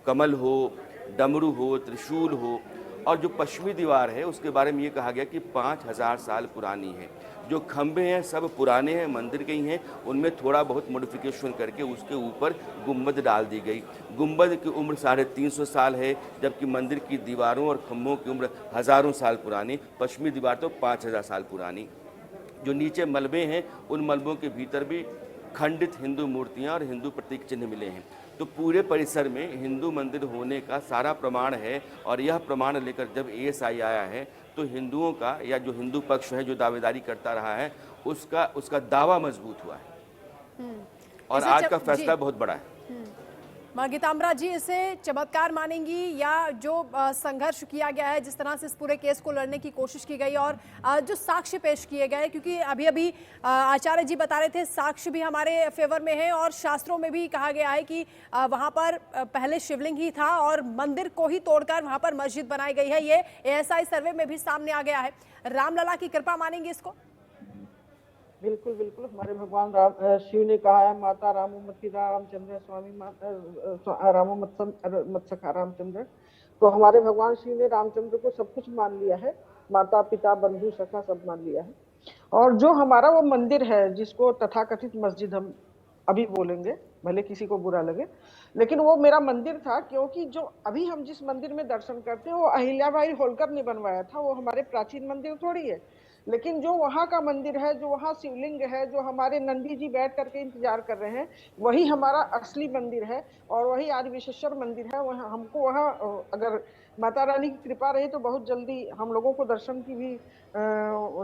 कमल हो, डमरू हो, त्रिशूल हो। और जो पश्चिमी दीवार है उसके बारे में ये कहा गया कि 5000 साल पुरानी है। जो खंभे हैं सब पुराने हैं, मंदिर के ही हैं, उनमें थोड़ा बहुत मॉडिफिकेशन करके उसके ऊपर गुंबद डाल दी गई। गुंबद की उम्र 350 साल है, जबकि मंदिर की दीवारों और खंभों की उम्र हज़ारों साल पुरानी। पश्चिमी दीवार तो 5000 साल पुरानी। जो नीचे मलबे हैं उन मलबों के भीतर भी खंडित हिंदू मूर्तियाँ और हिंदू प्रतीक चिन्ह मिले हैं। तो पूरे परिसर में हिंदू मंदिर होने का सारा प्रमाण है। और यह प्रमाण लेकर जब एएसआई आया है तो हिंदुओं का, या जो हिंदू पक्ष है जो दावेदारी करता रहा है, उसका दावा मजबूत हुआ है। और आज का फैसला बहुत बड़ा है। मां गीतांबरा जी, इसे चमत्कार मानेंगी या जो संघर्ष किया गया है, जिस तरह से इस पूरे केस को लड़ने की कोशिश की गई और जो साक्ष्य पेश किए गए, क्योंकि अभी अभी आचार्य जी बता रहे थे साक्ष्य भी हमारे फेवर में है और शास्त्रों में भी कहा गया है कि वहां पर पहले शिवलिंग ही था और मंदिर को ही तोड़कर वहां पर मस्जिद बनाई गई है। ये एएसआई सर्वे में भी सामने आ गया है। रामलला की कृपा मानेंगे इसको? बिल्कुल बिल्कुल, हमारे भगवान राम शिव ने कहा है, माता रामोमति रामचंद्र स्वामी मत्सखा रामचंद्र। तो हमारे भगवान शिव ने रामचंद्र को सब कुछ मान लिया है, माता पिता बंधु सखा सब मान लिया है। और जो हमारा वो मंदिर है जिसको तथाकथित मस्जिद हम अभी बोलेंगे, भले किसी को बुरा लगे, लेकिन वो मेरा मंदिर था, क्योंकि जो अभी हम जिस मंदिर में दर्शन करते हैं वो अहिल्याबाई होलकर ने बनवाया था, वो हमारे प्राचीन मंदिर थोड़ी है। लेकिन जो वहाँ का मंदिर है, जो वहाँ शिवलिंग है, जो हमारे नंदी जी बैठ करके इंतजार कर रहे हैं, वही हमारा असली मंदिर है और वही आदि विश्वेश्वर मंदिर है। वहाँ हमको वहाँ अगर माता रानी की कृपा रही तो बहुत जल्दी हम लोगों को दर्शन की भी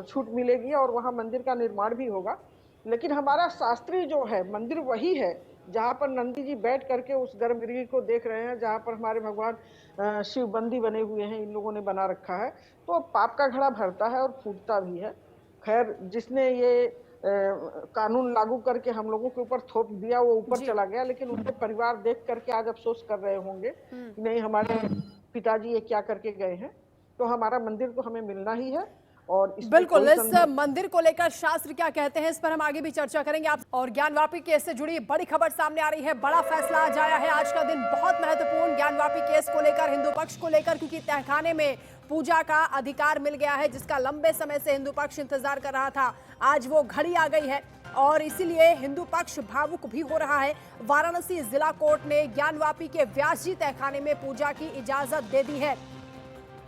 छूट मिलेगी और वहाँ मंदिर का निर्माण भी होगा। लेकिन हमारा शास्त्रीय जो है मंदिर वही है जहाँ पर नंदी जी बैठ करके उस गर्भगृह को देख रहे हैं, जहाँ पर हमारे भगवान शिव बंदी बने हुए हैं, इन लोगों ने बना रखा है। तो पाप का घड़ा भरता है और फूटता भी है। खैर, जिसने ये कानून लागू करके हम लोगों के ऊपर थोप दिया वो ऊपर चला गया, लेकिन उनके परिवार देख करके आज अफसोस कर रहे होंगे कि नहीं, हमारे पिताजी ये क्या करके गए हैं। तो हमारा मंदिर तो हमें मिलना ही है। और बिल्कुल, इस मंदिर को लेकर शास्त्र क्या कहते हैं इस पर हम आगे भी चर्चा करेंगे आप। और ज्ञानवापी केस से जुड़ी बड़ी खबर सामने आ रही है, बड़ा फैसला आज आया है। आज का दिन बहुत महत्वपूर्ण ज्ञानवापी केस को लेकर, हिंदू पक्ष को लेकर, क्योंकि तहखाने में पूजा का अधिकार मिल गया है जिसका लंबे समय से हिंदू पक्ष इंतजार कर रहा था। आज वो घड़ी आ गई है और इसीलिए हिंदू पक्ष भावुक भी हो रहा है। वाराणसी जिला कोर्ट ने ज्ञानवापी के व्यास जी तहखाने में पूजा की इजाजत दे दी है।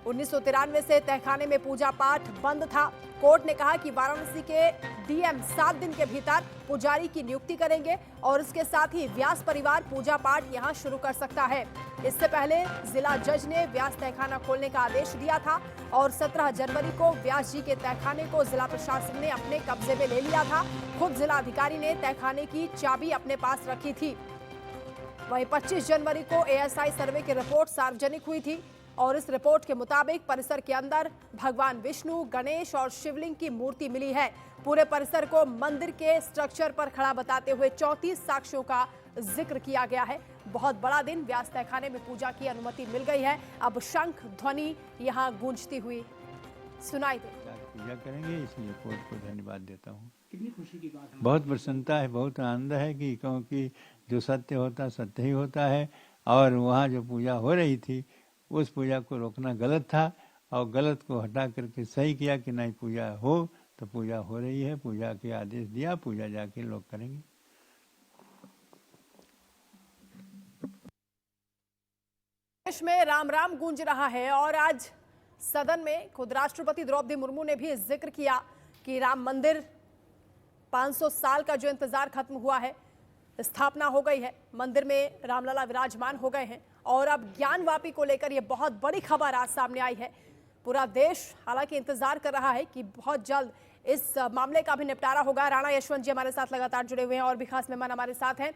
1993 से तहखाने में पूजा पाठ बंद था। कोर्ट ने कहा कि वाराणसी के डीएम 7 दिन के भीतर पुजारी की नियुक्ति करेंगे और इसके साथ ही व्यास परिवार पूजा पाठ यहां शुरू कर सकता है। इससे पहले जिला जज ने व्यास तहखाना खोलने का आदेश दिया था और 17 जनवरी को व्यास जी के तहखाने को जिला प्रशासन ने अपने कब्जे में ले लिया था। खुद जिला अधिकारी ने तहखाने की चाबी अपने पास रखी थी। वहीं 25 जनवरी को एएसआई सर्वे की रिपोर्ट सार्वजनिक हुई थी और इस रिपोर्ट के मुताबिक परिसर के अंदर भगवान विष्णु, गणेश और शिवलिंग की मूर्ति मिली है। पूरे परिसर को मंदिर के स्ट्रक्चर पर खड़ा बताते हुए 34 साक्ष्यों का जिक्र किया गया है। बहुत बड़ा दिन, व्यास तहखाने में पूजा की अनुमति मिल गई है। अब शंख ध्वनि यहाँ गूंजती हुई सुनाई दे। पूजा करेंगे, इसलिए कोर्ट को धन्यवाद देता हूँ। कितनी खुशी की बात है, बहुत प्रसन्नता है, बहुत आनंद है कि क्योंकि जो सत्य होता सत्य ही होता है। और वहाँ जो पूजा हो रही थी उस पूजा को रोकना गलत था और गलत को हटा करके सही किया कि नहीं, पूजा हो तो पूजा हो रही है। पूजा के आदेश दिया, पूजा जाके लोग करेंगे। देश में राम राम गूंज रहा है और आज सदन में खुद राष्ट्रपति द्रौपदी मुर्मू ने भी जिक्र किया कि राम मंदिर 500 साल का जो इंतजार खत्म हुआ है, स्थापना हो गई है, मंदिर में रामलला विराजमान हो गए हैं। और अब ज्ञानवापी को लेकर यह बहुत बड़ी खबर आज सामने आई है। पूरा देश हालांकि इंतजार कर रहा है कि बहुत जल्द इस मामले का भी निपटारा होगा। राणा यशवंत जी हमारे साथ लगातार जुड़े हुए हैं और भी खास मेहमान हमारे साथ हैं।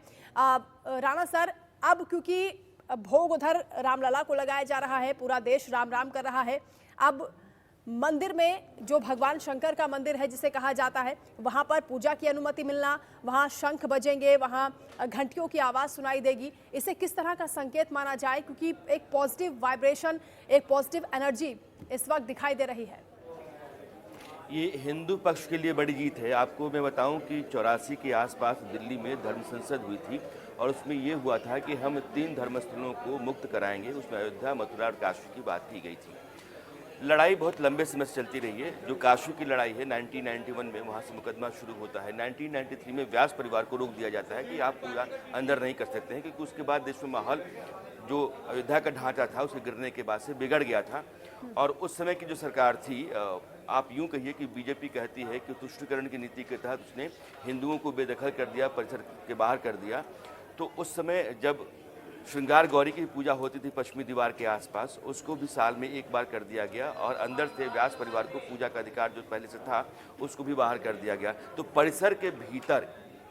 राणा सर, अब क्योंकि भोग उधर रामलला को लगाया जा रहा है, पूरा देश राम राम कर रहा है, अब मंदिर में जो भगवान शंकर का मंदिर है जिसे कहा जाता है, वहां पर पूजा की अनुमति मिलना, वहां शंख बजेंगे, वहां घंटियों की आवाज सुनाई देगी, इसे किस तरह का संकेत माना जाए? क्योंकि एक पॉजिटिव वाइब्रेशन, एक पॉजिटिव एनर्जी इस वक्त दिखाई दे रही है। ये हिंदू पक्ष के लिए बड़ी जीत है। आपको मैं बताऊं कि 84 के आसपास दिल्ली में धर्म संसद हुई थी और उसमें ये हुआ था कि हम 3 धर्मस्थलों को मुक्त कराएंगे। उसमें अयोध्या, मथुरा और काशी की बात की गई थी। लड़ाई बहुत लंबे समय से चलती रही है। जो काशी की लड़ाई है 1991 में, वहाँ से मुकदमा शुरू होता है। 1993 में व्यास परिवार को रोक दिया जाता है कि आप पूरा अंदर नहीं कर सकते हैं, क्योंकि उसके बाद देश में माहौल जो अयोध्या का ढांचा था उसके गिरने के बाद से बिगड़ गया था। और उस समय की जो सरकार थी, आप यूँ कहिए कि बीजेपी कहती है कि तुष्टीकरण की नीति के तहत उसने हिंदुओं को बेदखल कर दिया, परिसर के बाहर कर दिया। तो उस समय जब श्रृंगार गौरी की पूजा होती थी पश्चिमी दीवार के आसपास, उसको भी साल में एक बार कर दिया गया और अंदर से व्यास परिवार को पूजा का अधिकार जो पहले से था उसको भी बाहर कर दिया गया। तो परिसर के भीतर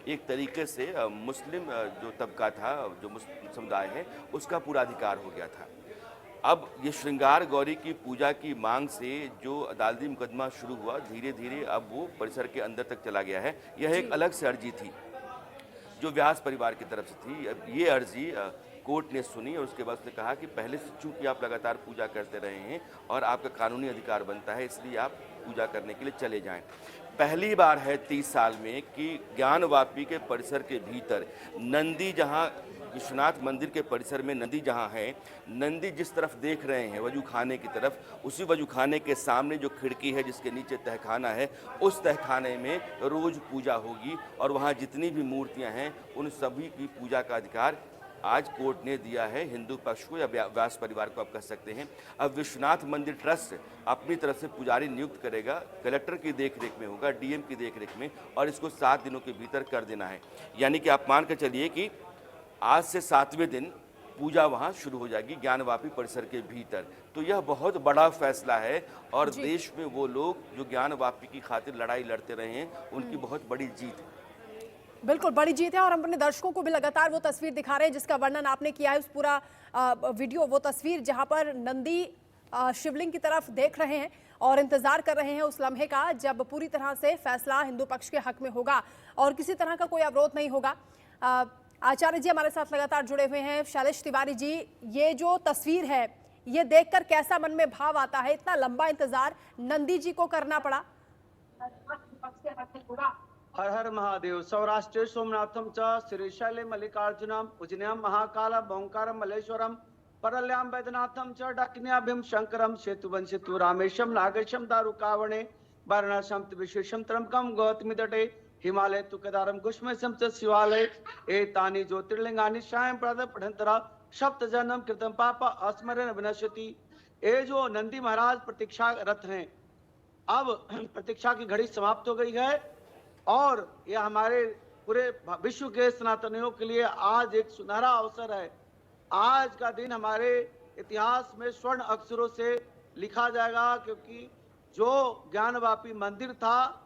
एक तरीके से मुस्लिम जो तबका था, जो मुस्लिम समुदाय है, उसका पूरा अधिकार हो गया था। अब ये श्रृंगार गौरी की पूजा की मांग से जो अदालती मुकदमा शुरू हुआ, धीरे धीरे अब वो परिसर के अंदर तक चला गया है। यह एक अलग से अर्जी थी जो व्यास परिवार की तरफ से थी। अब ये अर्जी कोर्ट ने सुनी और उसके बाद उसने कहा कि पहले से चूंकि आप लगातार पूजा करते रहे हैं और आपका कानूनी अधिकार बनता है, इसलिए आप पूजा करने के लिए चले जाएं। पहली बार है 30 साल में कि ज्ञानवापी के परिसर के भीतर नंदी, जहां विश्वनाथ मंदिर के परिसर में नंदी जहां है, नंदी जिस तरफ देख रहे हैं वजू खाने की तरफ, उसी वजू खाने के सामने जो खिड़की है जिसके नीचे तहखाना है, उस तहखाने में रोज पूजा होगी और वहां जितनी भी मूर्तियां हैं उन सभी की पूजा का अधिकार आज कोर्ट ने दिया है हिंदू पक्ष को या व्यास परिवार को, आप कह सकते हैं। अब विश्वनाथ मंदिर ट्रस्ट अपनी तरफ से पुजारी नियुक्त करेगा, कलेक्टर की देखरेख में होगा, डीएम की देखरेख में, और इसको 7 दिनों के भीतर कर देना है। यानी कि आप मान कर चलिए कि आज से 7वें दिन पूजा वहां शुरू हो जाएगी ज्ञानवापी परिसर के भीतर। तो यह बहुत बड़ा फैसला है और देश में वो लोग जो ज्ञानवापी की खातिर लड़ाई लड़ते रहे हैं उनकी बहुत बड़ी जीत है। बिल्कुल बड़ी जीत है और हम अपने दर्शकों को भी लगातार वो तस्वीर दिखा रहे हैं जिसका वर्णन आपने किया है, उस पूरा वीडियो, वो तस्वीर जहां पर नंदी शिवलिंग की तरफ देख रहे हैं और इंतजार कर रहे हैं उस लम्हे का जब पूरी तरह से फैसला हिंदू पक्ष के हक में होगा और किसी तरह का कोई अवरोध नहीं होगा। आचार्य जी हमारे साथ लगातार जुड़े हुए हैं। शैलेश तिवारी जी, ये जो तस्वीर है ये देखकर कैसा मन में भाव आता है? इतना लंबा इंतजार नंदी जी को करना पड़ा। हर हर महादेव। सौराष्ट्रे सोमनाथम च श्रीशैले मल्लिकार्जुनम उज्जैनम महाकालम ओंकारम मल्लेश्वरम परल्याम वैद्यनाथम च डाकिन्याभ्यम शंकरम सेतुवन सेतु रामेशम नागेशम दारुकावणे वाराणसम विशेषम त्रंबकम गौतमी तटे हिमालय तु केदारम कुष्मेशम च शिवालय एतानि ज्योतिर्लिंगानि सायं प्रातः पठन्तरा सप्त जन्म कृतम पाप अस्मरण विनश्यति। ये जो नंदी महाराज प्रतीक्षारत हैं, अब प्रतीक्षा की घड़ी समाप्त हो गई है और यह हमारे पूरे विश्व के सनातनियों के लिए आज एक सुनहरा अवसर है। आज का दिन हमारे इतिहास में स्वर्ण अक्षरों से लिखा जाएगा, क्योंकि जो ज्ञानवापी मंदिर था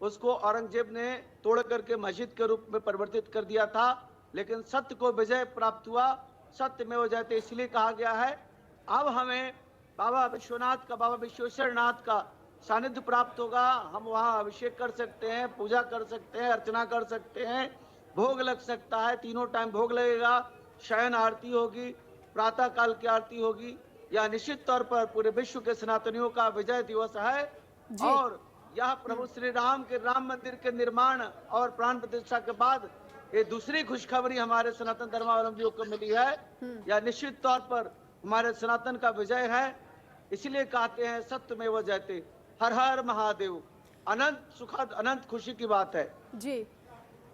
उसको औरंगजेब ने तोड़ करके मस्जिद के रूप में परिवर्तित कर दिया था, लेकिन सत्य को विजय प्राप्त हुआ। सत्य में वो जयते इसलिए कहा गया है। अब हमें बाबा विश्वनाथ का, बाबा विश्वेश्वर नाथ का सानिध्य प्राप्त होगा। हम वहाँ अभिषेक कर सकते हैं, पूजा कर सकते हैं, अर्चना कर सकते हैं, भोग लग सकता है, तीनों टाइम भोग लगेगा, शयन आरती होगी, प्रातः काल की आरती होगी। यह निश्चित तौर पर पूरे विश्व के सनातनियों का विजय दिवस है और यह प्रभु श्री राम के राम मंदिर के निर्माण और प्राण प्रतिष्ठा के बाद ये दूसरी खुशखबरी हमारे सनातन धर्मावलंबियों को मिली है। यह निश्चित तौर पर हमारे सनातन का विजय है। इसलिए कहते हैं सत्य में वो जयते। हर हर महादेव। अनंत सुखद, अनंत खुशी की बात है जी।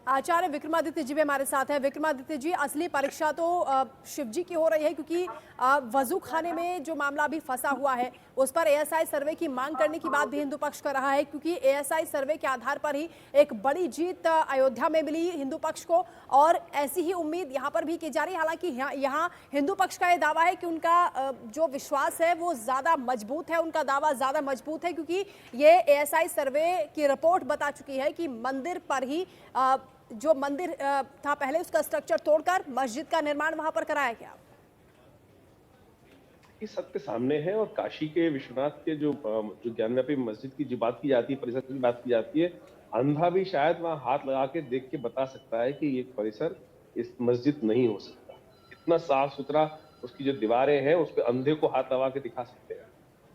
आचार्य विक्रमादित्य जी भी हमारे साथ हैं। विक्रमादित्य जी, असली परीक्षा तो शिव जी की हो रही है, क्योंकि वजू खाने में जो मामला अभी फंसा हुआ है उस पर एएसआई सर्वे की मांग करने की बात भी हिंदू पक्ष कर रहा है, क्योंकि एएसआई सर्वे के आधार पर ही एक बड़ी जीत अयोध्या में मिली हिंदू पक्ष को और ऐसी ही उम्मीद यहाँ पर भी की जा रही है। हालांकि यहाँ हिंदू पक्ष का ये दावा है कि उनका जो विश्वास है वो ज़्यादा मजबूत है, उनका दावा ज़्यादा मजबूत है, क्योंकि ये एएसआई सर्वे की रिपोर्ट बता चुकी है कि मंदिर पर ही जो मंदिर था पहले उसका स्ट्रक्चर तोड़कर मस्जिद का निर्माण वहां पर कराया गया। इस सत्य सामने है और काशी के विश्वनाथ के जो ज्ञानवापी मस्जिद की जो बात की जाती है, परिसर की बात की जाती है, अंधा भी शायद वहां हाथ लगा के देख के बता सकता है कि ये परिसर इस मस्जिद नहीं हो सकता। इतना साफ सुथरा उसकी जो दीवारें हैं उस पर अंधे को हाथ लगा के दिखा सकते हैं।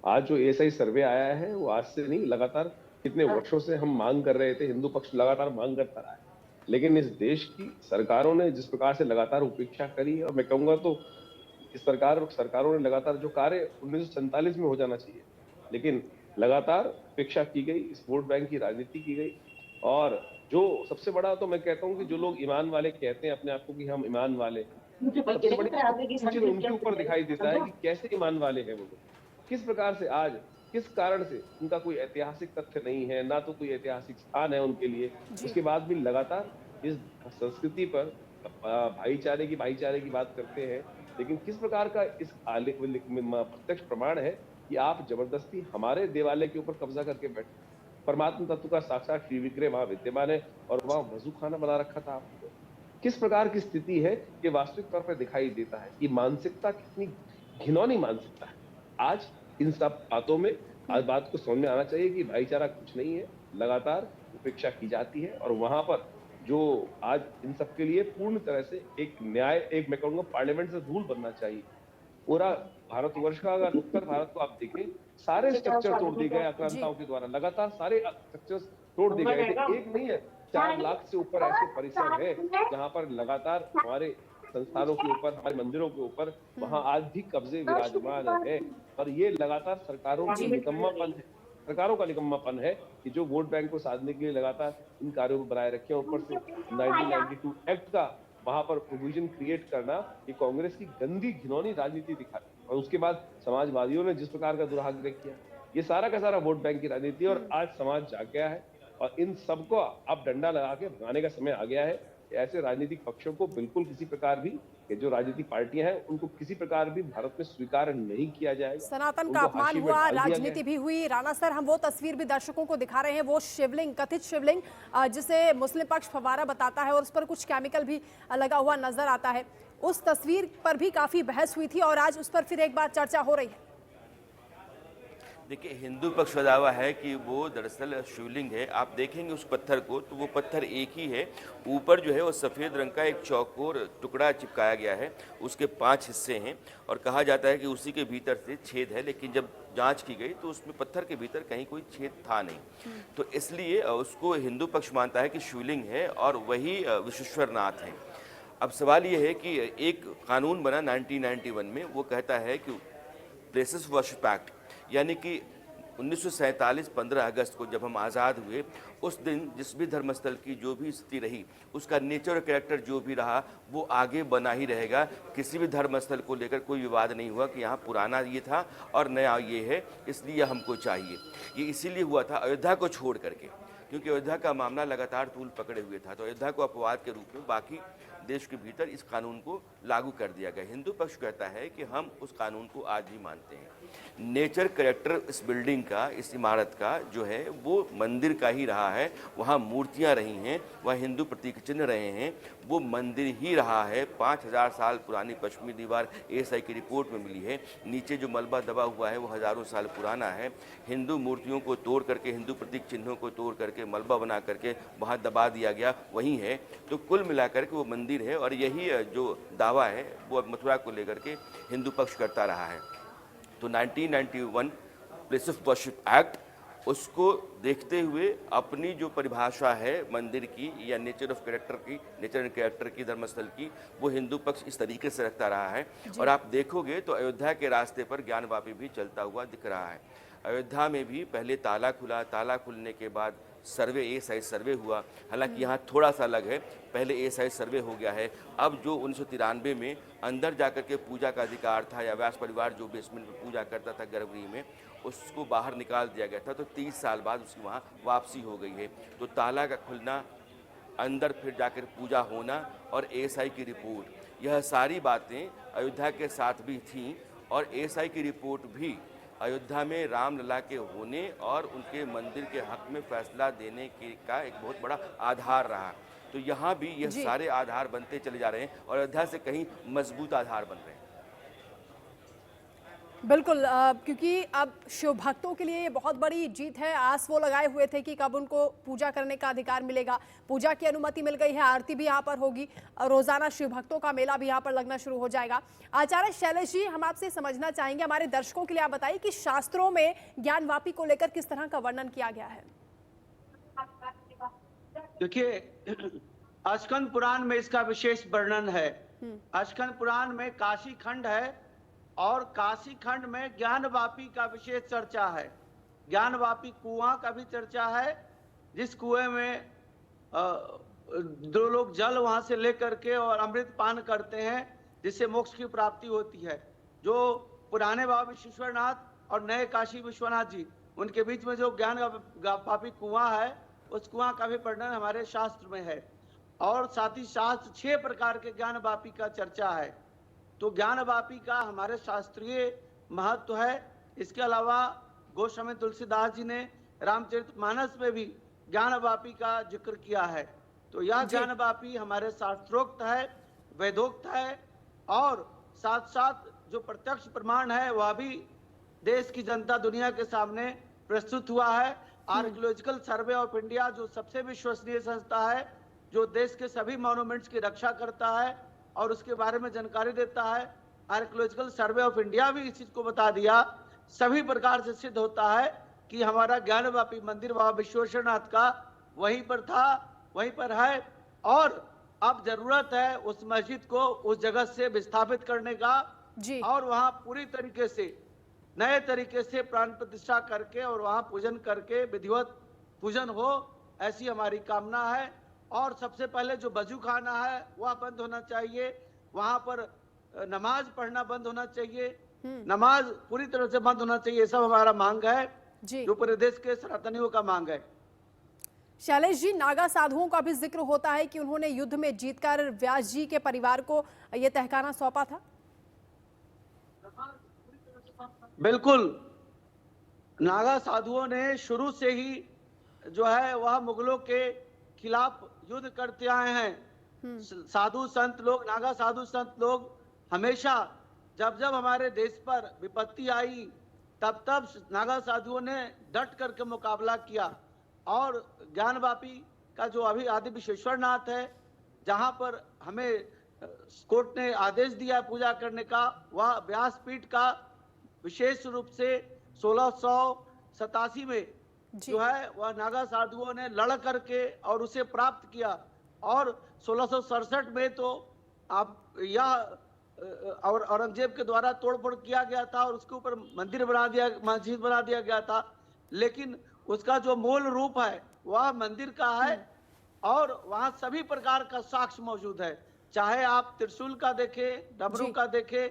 आज जो एएसआई सर्वे आया है वो आज से नहीं, लगातार कितने वर्षों से हम मांग कर रहे थे, हिंदू पक्ष लगातार मांग करता रहा है, लेकिन इस देश की सरकारों ने जिस प्रकार से लगातार उपेक्षा करी, और मैं कहूंगा तो इस सरकारों ने लगातार जो कार्य 1947 में हो जाना चाहिए, लेकिन लगातार उपेक्षा की गई, इस वोट बैंक की राजनीति की गई। और जो सबसे बड़ा तो मैं कहता हूँ कि जो लोग ईमान वाले कहते हैं अपने आप को कि हम ईमान वाले, सबसे बड़ी चीज उनके ऊपर दिखाई देता है कि कैसे ईमान वाले हैं वो लोग, किस प्रकार से आज, किस कारण से उनका कोई ऐतिहासिक तथ्य नहीं है, ना तो कोई ऐतिहासिक स्थान है उनके लिए, उसके बाद भी लगातार इस संस्कृति पर भाईचारे की बात करते हैं। लेकिन किस प्रकार का इस प्रत्यक्ष प्रमाण है कि आप जबरदस्ती हमारे देवालय के ऊपर कब्जा करके बैठे। परमात्मा तत्व का साक्षात श्री विग्रह वहां विद्यमान है और वहां वजू खाना बना रखा था आपको। किस प्रकार की स्थिति है कि वास्तविक तौर पर दिखाई देता है कि मानसिकता कितनी घिनौनी मानसिकता है। आज इन सब बातों में आज बात को समझ में आना चाहिए कि भाईचारा कुछ नहीं है, लगातार उपेक्षा की जाती है और वहां पर जो आज इन सब के लिए पूर्ण तरह से एक न्याय, एक मैं कहूँगा पार्लियामेंट से रूल बनना चाहिए। पूरा भारतवर्ष का अगर उत्तर भारत को आप देखें, सारे स्ट्रक्चर तोड़ दिए गए आक्रांताओं के द्वारा, लगातार सारे स्ट्रक्चर्स तोड़ दिए गए थे। एक नहीं है, 4 लाख से ऊपर ऐसे परिसर है जहां पर लगातार हमारे संस्थानों के ऊपर, हमारे मंदिरों के ऊपर वहां आज भी कब्जे विराजमान है। और ये लगातार सरकारों की निकम्मापन है, सरकारों का निकम्मापन है कि जो वोट बैंक को साधने के लिए लगातार इन कार्यों को बनाए रखे हैं। ऊपर से 1992 एक्ट का वहां पर प्रोविजन क्रिएट करना, ये कांग्रेस की गंदी घिनौनी राजनीति दिखा। और उसके बाद समाजवादियों ने जिस प्रकार का दुराग्रह किया, ये सारा का सारा वोट बैंक की राजनीति। और आज समाज जाग गया है और इन सबको अब डंडा लगा के भगाने का समय आ गया है। ऐसे राजनीतिक पक्षों को बिल्कुल किसी प्रकार भी, ये जो राजनीतिक पार्टियां हैं उनको किसी प्रकार भी भारत में स्वीकार नहीं किया जाएगा। सनातन का अपमान हुआ, राजनीति भी हुई। राणा सर, हम वो तस्वीर भी दर्शकों को दिखा रहे हैं, वो शिवलिंग, कथित शिवलिंग जिसे मुस्लिम पक्ष फव्वारा बताता है और उस पर कुछ केमिकल भी लगा हुआ नजर आता है। उस तस्वीर पर भी काफी बहस हुई थी और आज उस पर फिर एक बार चर्चा हो रही है। देखिए, हिंदू पक्ष का दावा है कि वो दरअसल शिवलिंग है। आप देखेंगे उस पत्थर को तो वो पत्थर एक ही है। ऊपर जो है वो सफ़ेद रंग का एक चौकोर टुकड़ा चिपकाया गया है, उसके 5 हिस्से हैं और कहा जाता है कि उसी के भीतर से छेद है। लेकिन जब जांच की गई तो उसमें पत्थर के भीतर कहीं कोई छेद था नहीं, तो इसलिए उसको हिंदू पक्ष मानता है कि शिवलिंग है और वही विश्वेश्वरनाथ हैं। अब सवाल ये है कि एक कानून बना 1991 में, वो कहता है कि प्लेसेस वर्शिप एक्ट, यानी कि 1947 15 अगस्त को जब हम आज़ाद हुए, उस दिन जिस भी धर्मस्थल की जो भी स्थिति रही, उसका नेचर और कैरेक्टर जो भी रहा वो आगे बना ही रहेगा। किसी भी धर्मस्थल को लेकर कोई विवाद नहीं हुआ कि यहाँ पुराना ये था और नया ये है, इसलिए हमको चाहिए। ये इसीलिए हुआ था अयोध्या को छोड़ करके, क्योंकि अयोध्या का मामला लगातार तूल पकड़े हुए था। तो अयोध्या को अपवाद के रूप में बाकी देश के भीतर इस कानून को लागू कर दिया गया। हिंदू पक्ष कहता है कि हम उस कानून को आज भी मानते हैं। नेचर कैरेक्टर इस बिल्डिंग का, इस इमारत का जो है वो मंदिर का ही रहा है। वहाँ मूर्तियाँ रही हैं, वहाँ हिंदू प्रतीक चिन्ह रहे हैं, वो मंदिर ही रहा है। 5000 साल पुरानी पश्चिमी दीवार एएसआई की रिपोर्ट में मिली है। नीचे जो मलबा दबा हुआ है वो हज़ारों साल पुराना है। हिंदू मूर्तियों को तोड़ करके, हिंदू प्रतीक चिन्हों को तोड़ करके मलबा बना करके वहाँ दबा दिया गया, वही है। तो कुल मिलाकर के वो मंदिर है और यही जो दावा है वो अब मथुरा को लेकर के हिंदू पक्ष करता रहा है। तो 1991 प्लेस ऑफ वर्शिप एक्ट, उसको देखते हुए अपनी जो परिभाषा है मंदिर की या नेचर ऑफ कैरेक्टर की, नेचर एंड कैरेक्टर की धर्मस्थल की, वो हिंदू पक्ष इस तरीके से रखता रहा है। और आप देखोगे तो अयोध्या के रास्ते पर ज्ञानवापी भी चलता हुआ दिख रहा है। अयोध्या में भी पहले ताला खुला, ताला खुलने के बाद सर्वे, एएसआई सर्वे हुआ। हालांकि यहाँ थोड़ा सा अलग है, पहले एएसआई सर्वे हो गया है। अब जो 1993 में अंदर जाकर के पूजा का अधिकार था या व्यास परिवार जो बेसमेंट में पूजा करता था गर्भगृह में, उसको बाहर निकाल दिया गया था। तो 30 साल बाद उसकी वहाँ वापसी हो गई है। तो ताला का खुलना, अंदर फिर जाकर पूजा होना और एएसआई की रिपोर्ट, यह सारी बातें अयोध्या के साथ भी थीं। और एएसआई की रिपोर्ट भी अयोध्या में रामलला के होने और उनके मंदिर के हक में फैसला देने के का एक बहुत बड़ा आधार रहा। तो यहाँ भी यह सारे आधार बनते चले जा रहे हैं और अयोध्या से कहीं मजबूत आधार बन रहे हैं। बिल्कुल, क्योंकि अब शिव भक्तों के लिए ये बहुत बड़ी जीत है। आस वो लगाए हुए थे कि कब उनको पूजा करने का अधिकार मिलेगा। पूजा की अनुमति मिल गई है, आरती भी यहाँ पर होगी और रोजाना शिव भक्तों का मेला भी यहाँ पर लगना शुरू हो जाएगा। आचार्य शैलेश जी, हम आपसे समझना चाहेंगे, हमारे दर्शकों के लिए आप बताइए कि शास्त्रों में ज्ञानवापी को लेकर किस तरह का वर्णन किया गया है। देखिए, अष्टकंद पुराण में इसका विशेष वर्णन है। अष्टकंद पुराण में काशी खंड है और काशी खंड में ज्ञानवापी का विशेष चर्चा है। ज्ञानवापी कुआं का भी चर्चा है, जिस कुएं में 2 लोग जल वहां से लेकर के और अमृत पान करते हैं, जिससे मोक्ष की प्राप्ति होती है। जो पुराने बाबा विश्वेश्वरनाथ और नए काशी विश्वनाथ जी, उनके बीच में जो ज्ञानवापी कुआं है, उस कुआं का भी वर्णन हमारे शास्त्र में है। और साथ ही शास्त्र 6 प्रकार के ज्ञानवापी का चर्चा है। तो ज्ञानवापी का हमारे शास्त्रीय महत्व है। इसके अलावा गोस्वामी तुलसीदास जी ने रामचरितमानस में भी ज्ञानवापी का जिक्र किया है। तो यह ज्ञानवापी हमारे शास्त्रोक्त है, वेदोक्त है और साथ साथ जो प्रत्यक्ष प्रमाण है वह भी देश की जनता दुनिया के सामने प्रस्तुत हुआ है। आर्कियोलॉजिकल सर्वे ऑफ इंडिया जो सबसे विश्वसनीय संस्था है, जो देश के सभी मॉन्यूमेंट्स की रक्षा करता है और उसके बारे में जानकारी देता है, आर्कियोलॉजिकल सर्वे ऑफ इंडिया भी इस चीज को बता दिया। सभी प्रकार से सिद्ध होता है कि हमारा ज्ञानवापी मंदिर बाबा विश्वेश्वरनाथ का वहीं पर था, वहीं पर है, और अब जरूरत है उस मस्जिद को उस जगह से विस्थापित करने का जी। और वहां पूरी तरीके से नए तरीके से प्राण प्रतिष्ठा करके और वहां पूजन करके विधिवत पूजन हो, ऐसी हमारी कामना है। और सबसे पहले जो वजू खाना है वह बंद होना चाहिए, वहां पर नमाज पढ़ना बंद होना चाहिए, नमाज पूरी तरह से बंद होना चाहिए, सब हमारा मांग है जी। जो पूरे देश के सनातनियों का मांग है। शैलेश जी, नागा साधुओं का भी जिक्र होता है कि उन्होंने युद्ध में जीतकर व्यास जी के परिवार को ये तहखाना सौंपा था। बिल्कुल, नागा साधुओं ने शुरू से ही जो है वह मुगलों के खिलाफ युद्ध करते आए हैं। साधु संत लोग, नागा साधु संत लोग हमेशा जब जब हमारे देश पर विपत्ति आई तब तब नागा साधुओं ने डट करके मुकाबला किया। और ज्ञानवापी का जो अभी आदि विश्वेश्वरनाथ है, जहां पर हमें कोर्ट ने आदेश दिया पूजा करने का, वह व्यासपीठ का विशेष रूप से 1687 में जो है वह नागा साधुओं ने लड़ करके और उसे प्राप्त किया। और 1667 में तो आप यह और औरंगजेब के द्वारा तोड़फोड़ किया गया था और उसके ऊपर मंदिर बना दिया, मस्जिद बना दिया गया था, लेकिन उसका जो मूल रूप है वह मंदिर का है और वहां सभी प्रकार का साक्ष्य मौजूद है। चाहे आप त्रिशूल का देखें, डमरू का देखें,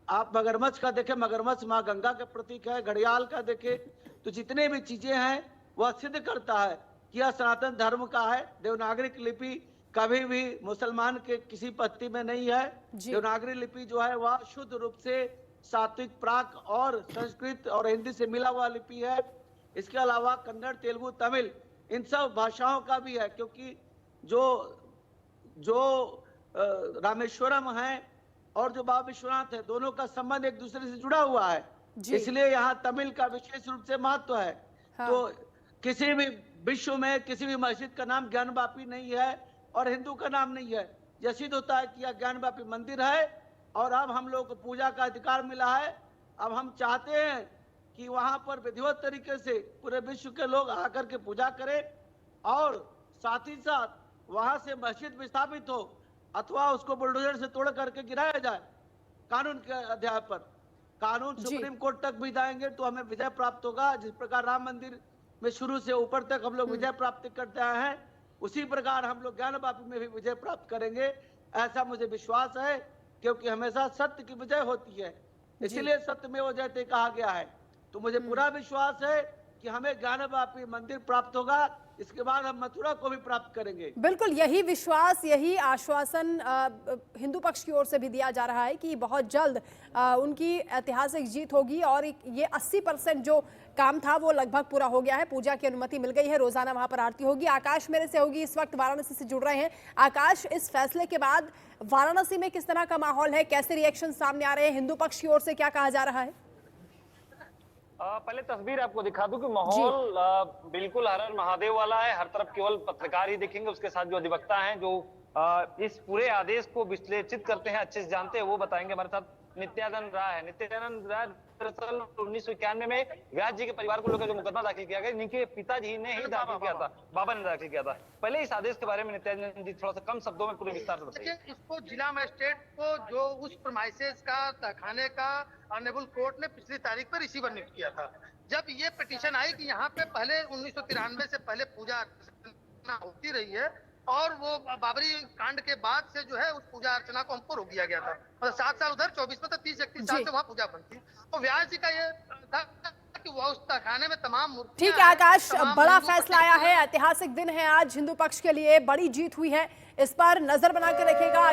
आप मगरमच्छ का देखें, मगरमच्छ माँ गंगा के प्रतीक है, घड़ियाल का देखें, तो जितने भी चीजें हैं वह सिद्ध करता है कि यह सनातन धर्म का है। देवनागरी लिपि कभी भी मुसलमान के किसी पत्ती में नहीं है। देवनागरी लिपि जो है वह शुद्ध रूप से सात्विक, प्राक और संस्कृत और हिंदी से मिला हुआ लिपि है। इसके अलावा कन्नड़, तेलुगु, तमिल इन सब भाषाओं का भी है, क्योंकि जो रामेश्वरम है और जो बाबा विश्वनाथ है, दोनों का संबंध एक दूसरे से जुड़ा हुआ है, इसलिए यहाँ तमिल का विशेष रूप से महत्व है। हाँ। तो किसी भी विश्व में किसी भी मस्जिद का नाम ज्ञानवापी नहीं है और हिंदू का नाम नहीं है। यह सिद्ध होता है कि यह ज्ञानवापी मंदिर है और अब हम लोग को पूजा का अधिकार मिला है। अब हम चाहते हैं कि वहां पर विधिवत तरीके से पूरे विश्व के लोग आकर के पूजा करें और साथ ही साथ वहां से मस्जिद विस्थापित हो अथवा उसको बुलडोजर से तोड़ करके गिराया जाए कानून के अध्याय पर। कानून सुप्रीम कोर्ट तक भी जाएंगे तो हमें विजय प्राप्त होगा। जिस प्रकार राम मंदिर में शुरू से ऊपर तक हम लोग विजय प्राप्त करते आए हैं, उसी प्रकार हम लोग ज्ञानवापी में भी विजय प्राप्त करेंगे, ऐसा मुझे विश्वास है, क्योंकि हमेशा सत्य की विजय होती है, इसीलिए सत्य में वो जयते कहा गया है। तो मुझे पूरा विश्वास है कि हमें ज्ञानवापी मंदिर प्राप्त होगा, इसके बाद हम मथुरा को भी प्राप्त करेंगे। बिल्कुल, यही विश्वास, यही आश्वासन हिंदू पक्ष की ओर से भी दिया जा रहा है कि बहुत जल्द उनकी ऐतिहासिक जीत होगी और ये 80% जो काम था वो लगभग पूरा हो गया है। पूजा की अनुमति मिल गई है, रोजाना वहां पर आरती होगी। आकाश मेरे से होगी, इस वक्त वाराणसी से जुड़ रहे हैं। आकाश, इस फैसले के बाद वाराणसी में किस तरह का माहौल है, कैसे रिएक्शन सामने आ रहे हैं, हिंदू पक्ष की ओर से क्या कहा जा रहा है? पहले तस्वीर आपको दिखा दूं कि माहौल बिल्कुल हर हर महादेव वाला है। हर तरफ केवल पत्रकार ही दिखेंगे, उसके साथ जो अधिवक्ता हैं जो इस पूरे आदेश को विश्लेषित करते हैं, अच्छे से जानते हैं, वो बताएंगे। हमारे साथ नित्यानंद राय है। नित्यानंद राय, दरअसल 1991 में व्यास जी के परिवार को लेकर जो मुकदमा दाखिल किया गया, इनके पिताजी ने ही दाखिल किया था, बाबा ने दाखिल किया था। पहले इस आदेश के बारे में नित्यानंद जी थोड़ा सा कम शब्दों में पूरे विस्तार से बताइए। इसको जिला मजिस्ट्रेट को जो उस प्रीमाइसेस का तहखाने का ऑनरेबल कोर्ट ने पिछली तारीख पर रिसीवर नियुक्त किया था। जब ये पिटीशन आई कि यहाँ पे पहले 1993 से पहले पूजा अर्चना होती रही है और वो बाबरी कांड के बाद से जो है उस पूजा अर्चना को हमको रोक दिया गया था, मतलब 7 साल उधर, 24 में तो 30-31 साल से वहाँ पूजा बनती। तो व्यास जी का ये था कि वो उस तहखाने में तमाम मूर्तियां। ठीक है आकाश, बड़ा फैसला आया है, ऐतिहासिक दिन है आज हिंदू पक्ष के लिए, बड़ी जीत हुई है, इस पर नजर बना के रखेगा।